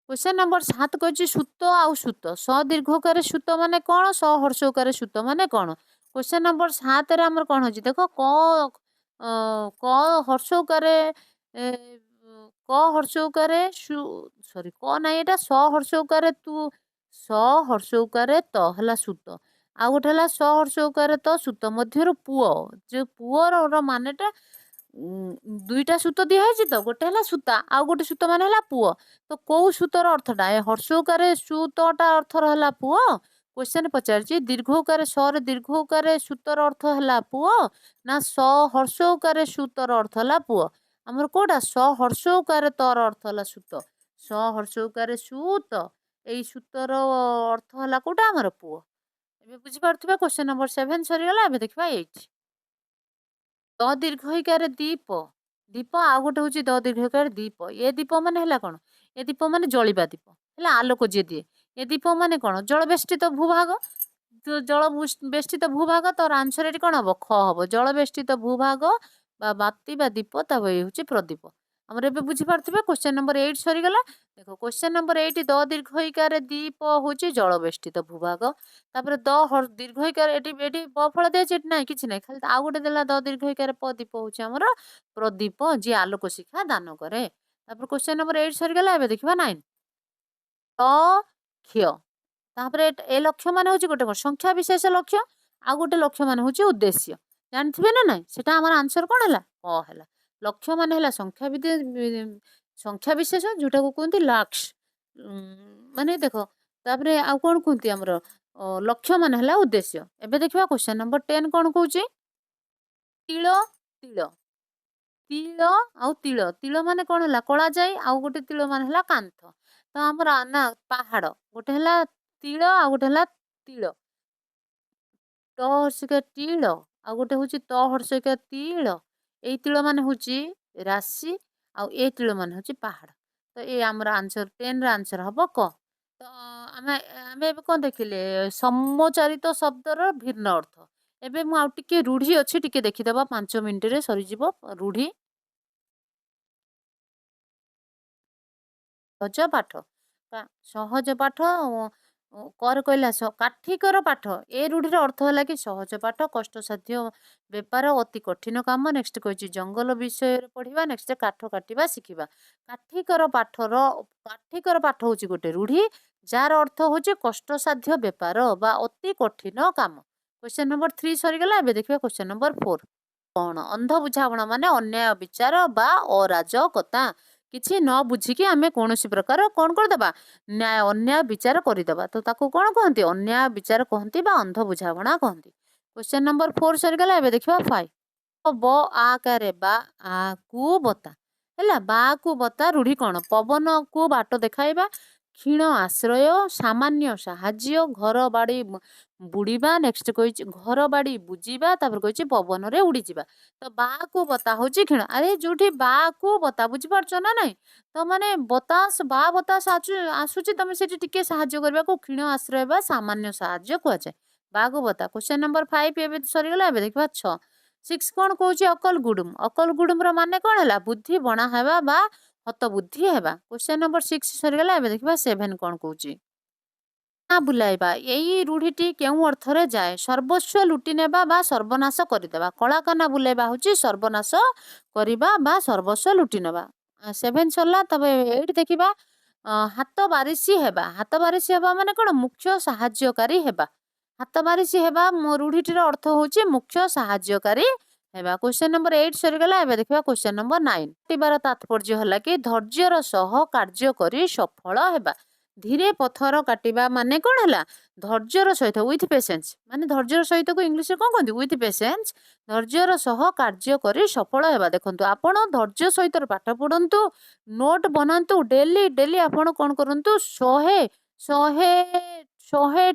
क्वेश्चन नंबर 7 कहछि सूत आउ सूत स दीर्घकार सूत माने कौन स हर्षकार सूत माने कौन क्वेश्चन नंबर 7 रे हमर कौन होछि देखो क हर्षकार क हर्षकार सॉरी क नाही एटा स हर्षकार तू स हर्षकार त हला सूत आ गोटे हला स हर्षकार त सूत मध्यरु पुओ जो पुओर मानेटा दुईटा सूत दिखाई तो गोटे है सूता आउ गोटे सूत मान है पुओ तो कौ सूतर अर्थटा ए हर्षकार सूतटा अर्थ है पुओ क्वेश्चन पचार दीर्घकार सर दीर्घकार सूतर अर्थ है पुओ ना स हर्षकार सूतर अर्थ है पुओ आमर कोटा स हर्षकार तर अर्थ है सूत स हर्षकार सूत यही सूतर अर्थ है कोटा आमर पुओ ए बुझीपार क्वेश्चन नंबर 7 सरीगला ए देखा 8 द दीर्घइकार दीप दीप आउ गोटे हूँ द दीर्घइकार दीप ये दीप मान है कौन ये दीप मान जलिबा दीप है आलोक जी दिए ये दीप मान कौन जल बेष्टित भूभाग जल बेष्टित भूभाग तर आंसर ये कौन हम ख हम जल बेष्टित भूभाग बाती बा दीप ये हूँ प्रदीप आमर एबे बुझी पारथिबे क्वेश्चन नंबर 8 सरीगला। देखो क्वेश्चन नंबर 8 द दीर्घ इकार दीप होची जलवेष्टित भूभाग तापर द दीर्घ इकार एटी एटी ब फल दे एटी नाही किछि नाही खाली आ गोटे देला द दीर्घ इकार प दीप होची हमर प्रदीप जी आलोक शिखा दान करे। तापर क्वेश्चन नंबर 8 सरीगला एबे देखिबा 9 लक्ष्य तापर ए लक्ष्य माने होची गोटे संख्या विशेष लक्ष्य आ गोटे लक्ष्य माने होची उद्देश्य जानथिबे ना नाही सेटा हमर आंसर कोन हला क हला। लक्ष्य माने हला संख्या विशेष जोटा को कहते लाक्स माने देखो तापरे आ कोन कहते हमर लक्ष्य माने हला उद्देश्य। एबे देखिबा क्वेश्चन नंबर 10 कोन कहूची तिल तिल तिल आउ तिल तिल माने कोन हला कला जाई आउ गोटे तिल माने हला कांथ तो हमर ना पहाड़ गोटे हला तिल आ गोटे हला तिल ट हर्षिका तिल आ गोटे होची त हर्षिका तिल ए तिल माने होची राशि आउ ए तिल माने होची पहाड़ तो ए हमर आंसर 10 रा आंसर हबो क। तो आमे आमे एबे कोन देखिले समोच्चारित शब्दर भिन्न अर्थ एबे मु आउ टिके रूढ़ी अछि टिके देखिदबा 5 मिनिट रे सरी जिवो रूढ़ी सहज पाठ सहज पाठ कर कहला काठिकर पाठ ए रूढ़ीर अर्थ है कि सहज पाठ कष्टसाध्य बेपार अति कठिन काम नेक्स्ट कही जंगल विषय पढ़ा नेक्स्ट काठ काटिबा शिखिबा काठिकर पाठ हूँ गोटे रूढ़ी जार अर्थ हूँ कष्टसाध्य बेपार बा अति कठिन काम। क्वेश्चन नंबर 3 सरीगला एबे देखिबा क्वेश्चन नंबर 4 कौन अंध बुझावणा माने अन्याय विचार बा अराजकता किछि न बुझिकी आमे कौनसी प्रकार कौन करदेबा न्याय अन्याय विचार करदेबा तो ताको कौन कहती अन्याय विचार कहती बा अंध बुझावणा कहती। क्वेश्चन नंबर 4 सरीगला एबे देखिबा 5 ब आ करे बा आ कु बता हैला बा कु बता रूढ़ी कौन पवन को बाट देखाइबा क्षीण आश्रय सामान्य साहाଯ୍य घर बाड़ी बुड़ीबा नेक्स्ट कही घर बाड़ी बुझीबा तापर कही पवन रे उड़ी जिबा तो बा को बता होची क्षीण अरे जोठी बा को बता बुझी पारछो ना नहीं तो माने बतास बा बतास आसुची तमे सेठी टिके साहाଯ୍य करबा को क्षीण आश्रय बा सामान्य साहाଯ୍य को जाय बा को बता। क्वेश्चन नंबर 5 एबे सरी गला एबे देखबा 6 6 कोन कहूची अकल गुडुम रो माने कोन हला बुद्धि बणा हेबा बा हत बुद्धि हेबा। क्वेश्चन नंबर 6 सरी गला एबे देखबा 7 कोन कहूची ना बुलाइबा यही रूढ़ीटी केउ अर्थरे जाए सर्वस्व लुटि नेबा बा सर्वनाश करदेबा कलाकाना बुलाइबा होची सर्वनाश करिबा बा सर्वस्व लुटि नेबा 7 सरला तबे 8 देखिबा हाथ बारिशी हेबा माने कोन मुख्य सहाय्यकारी हेबा हाथ बारिशी हेबा रूढ़ीटीर अर्थ होची मुख्य सहाय्यकारी हेबा। क्वेश्चन नंबर 8 सरीगला एबे देखिबा क्वेश्चन नंबर 9 टिबार तात्पर्य हला कि धैर्यर सह कार्य करी सफल हेबा धीरे पथर काटिबा माने कोन हला धैर्यर सहित विथ पेशेंस माने धैर्यर सहित को इंग्लिश रे कोन कहंती विथ पेशेंस धैर्यर सह कार्य करी सफल हेबा। देखंतु आपण धैर्य सहित पाठ पढंतु नोट बनांतु डेली डेली आपण कोन करंतु 100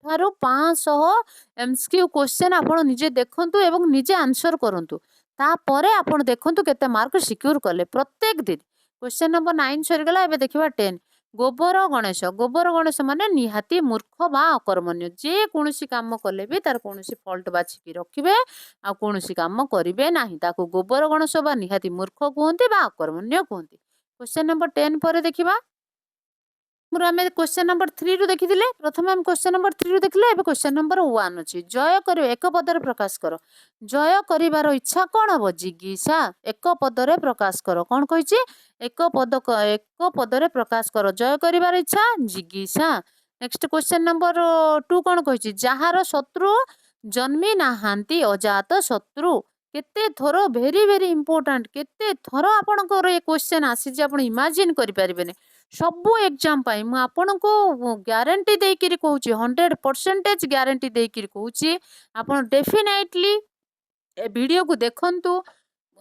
ठारू 500 एमसीक्यू क्वेश्चन आपण निजे देखंतु एवं निजे आंसर करंतु तापरे आपण देखंतु केते मार्क सिक्योर कले प्रत्येक दिन। क्वेश्चन नंबर 9 सरीगला एबे देखिबा 10 गोबर गणेश माने निहाती मूर्ख बा अकर्मण्य जे कोनोसी काम कले भी तार कोनोसी फॉल्ट बाछी रखिबे आ कोनोसी काम करिवे नाही ताको गोबर गणेश बा निहाती मूर्ख कहंती बा अकर्मण्य कहंती। क्वेश्चन नंबर 10 पर देखिबा आमे क्वेश्चन नंबर 3 रु देखिथिले प्रथम हम क्वेश्चन नंबर 3 रु देखिले एबे क्वेश्चन नंबर 1 अछि जय करियो एक पदरे प्रकाश करो जय करिवार इच्छा कोन हबो जिज्ञासा एक पदरे प्रकाश करो कोन कहिछि एक पदरे प्रकाश करो जय करिवार इच्छा जिज्ञासा। नेक्स्ट क्वेश्चन नंबर 2 कोन कहिछि जहार शत्रु जन्मी नाहांती अजात शत्रु केते थरो भेरी भेरी इंपोर्टेंट केते थरो आपनकर ए क्वेश्चन आसी जे आपण इमेजिन करि परिबेने सबु एग्जाम पाई मु आपनको ग्यारंटी देकिरी कहूची 100% ग्यारंटी देकिरी कहूची आपण डेफिनेटली ए वीडियो को देखंतु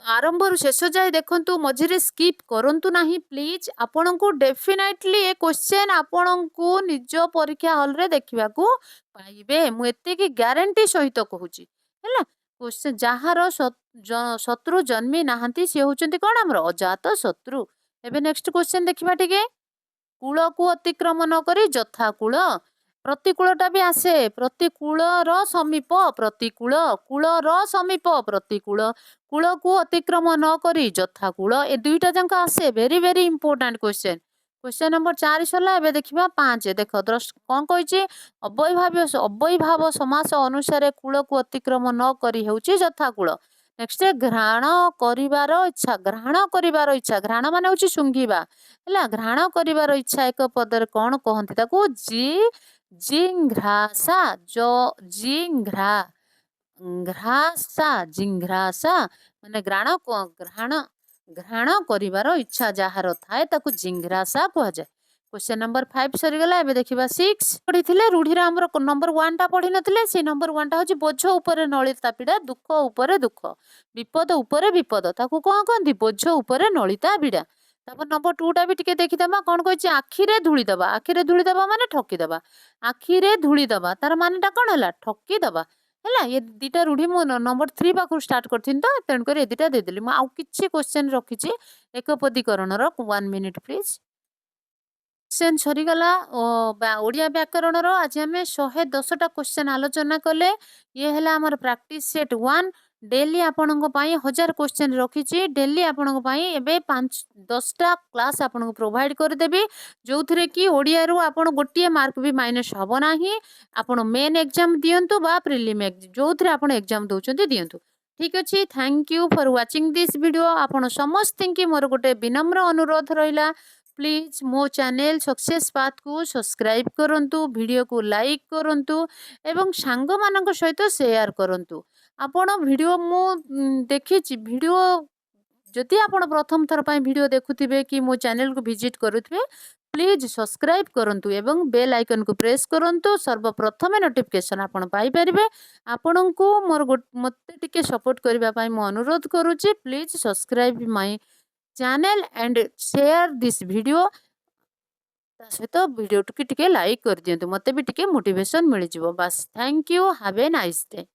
आरंभ रु शेष जाए देखंतु मझिरे स्किप करंतु नाही प्लीज आपनको डेफिनेटली ए क्वेश्चन आपनको निज परीक्षा हॉल रे देखिबा को पाइबे मु एते की ग्यारंटी सहित कहूची हैला क्वेश्चन जहार शत्रु जन्मी नाहंती से होचंती कोन हमर अजात शत्रु। एबे नेक्स्ट क्वेश्चन देखिबा टिके कूल को अतिक्रम न करी जथा कूल ପ୍ରତିକୂଳଟା ବି ଆସେ, ପ୍ରତିକୂଳର ସମୀପ, ପ୍ରତିକୂଳ, କୂଳର ସମୀପ, ପ୍ରତିକୂଳ, କୂଳକୁ ଅତିକ୍ରମ ନ କରି ଯଥାକୂଳ, ଏ ଦୁଇଟା ଯାକ ଆସେ। Very very important question. Question number 4 सरला। एबे देखिबा 5 देख कौन कहिछि अव्ययभाव समास अनुसार कूल को अतिक्रम न करी हेउछि यथाकूल। नेक्स्ट घ्राण करिवार इच्छा, घ्राण करिवार इच्छा, घ्राण माने होछि सुंघिबा हैला, घ्राण करिवार इच्छा एक पदर कौन कहंती ताको जी जिंघ्रासा, जो जिंघ्रा घ्रासा, जिंघ्रासा माने घ्राण घ्राण करिवार इच्छा जार थाए ताकू जिंघ्रासा कह जाए। Question number 5 सरीगला। एबे देखिबा 6 पढ़िथिले रूढ़ीर हमर नंबर 1 टा पढ़ी नथिले, से नंबर 1 टा होछि बोझ उपरे नलिता पीड़ा, दुख उपरे दुख, विपद उपरे विपद, ताकू कोन कहंती बोझ उपरे नलिता पीड़ा। तापर नंबर 2 टा भी टिके देखिदबा, कोन कहिछि आखिरे धूली दबा, आखिरे धूली दबा माने ठकी दबा, आखिरे धूली दबा तार मानेटा कोन हला ठकी दबा हैला। ये दीटा रूढ़ी मु नंबर 3 पाखु स्टार्ट करथिन तो तेन कर ए दीटा दे देली। मु आउ किछि क्वेश्चन रखिछि एकपदीकरण रो 1 मिनिट प्लीज। क्वेश्चन सरीगला ओडिया व्याकरण रो आज हमें 110 टा क्वेश्चन आलोचना कले। ये हैला हमर प्रैक्टिस सेट 1। डेली आपनको पाई 1000 क्वेश्चन रखिछि। डेली आपनको पाई एबे 5-10 टा क्लास आपनको प्रोवाइड कर देबी, जो थरे कि ओडिया रो आपण गोटिए मार्क भी माइनस हबो नाही। आपण मेन एग्जाम दियंतु बा प्रिलिम एग्जाम, जो थरे आपण एग्जाम दउचंती दियंतु। ठीक अछि, thank you for watching this video. आपण समस्त की मोर गोटे विनम्र अनुरोध रहिला, प्लीज मो चैनल सक्सेस पाथ को सब्सक्राइब करंतु, वीडियो को लाइक करंतु एवं सांग मानक सहित शेयर करंतु। आपण वीडियो मु देखिछि, वीडियो जदि आपण प्रथम थर पई वीडियो देखुथिबे कि मो चैनल को विजिट करुथिबे, प्लीज सब्सक्राइब करंतु एवं बेल आइकन को प्रेस करंतु। सर्वप्रथम नोटिफिकेशन आपण पाई परिबे। आपणको मोर मते टिके सपोर्ट करबा पई मो अनुरोध करूछि, please subscribe my channel and share this video. सहित वीडियो टिके लाइक कर दियंतु, मते भी टिके मोटिवेशन मिल जिवो बस। Thank you, have a nice day.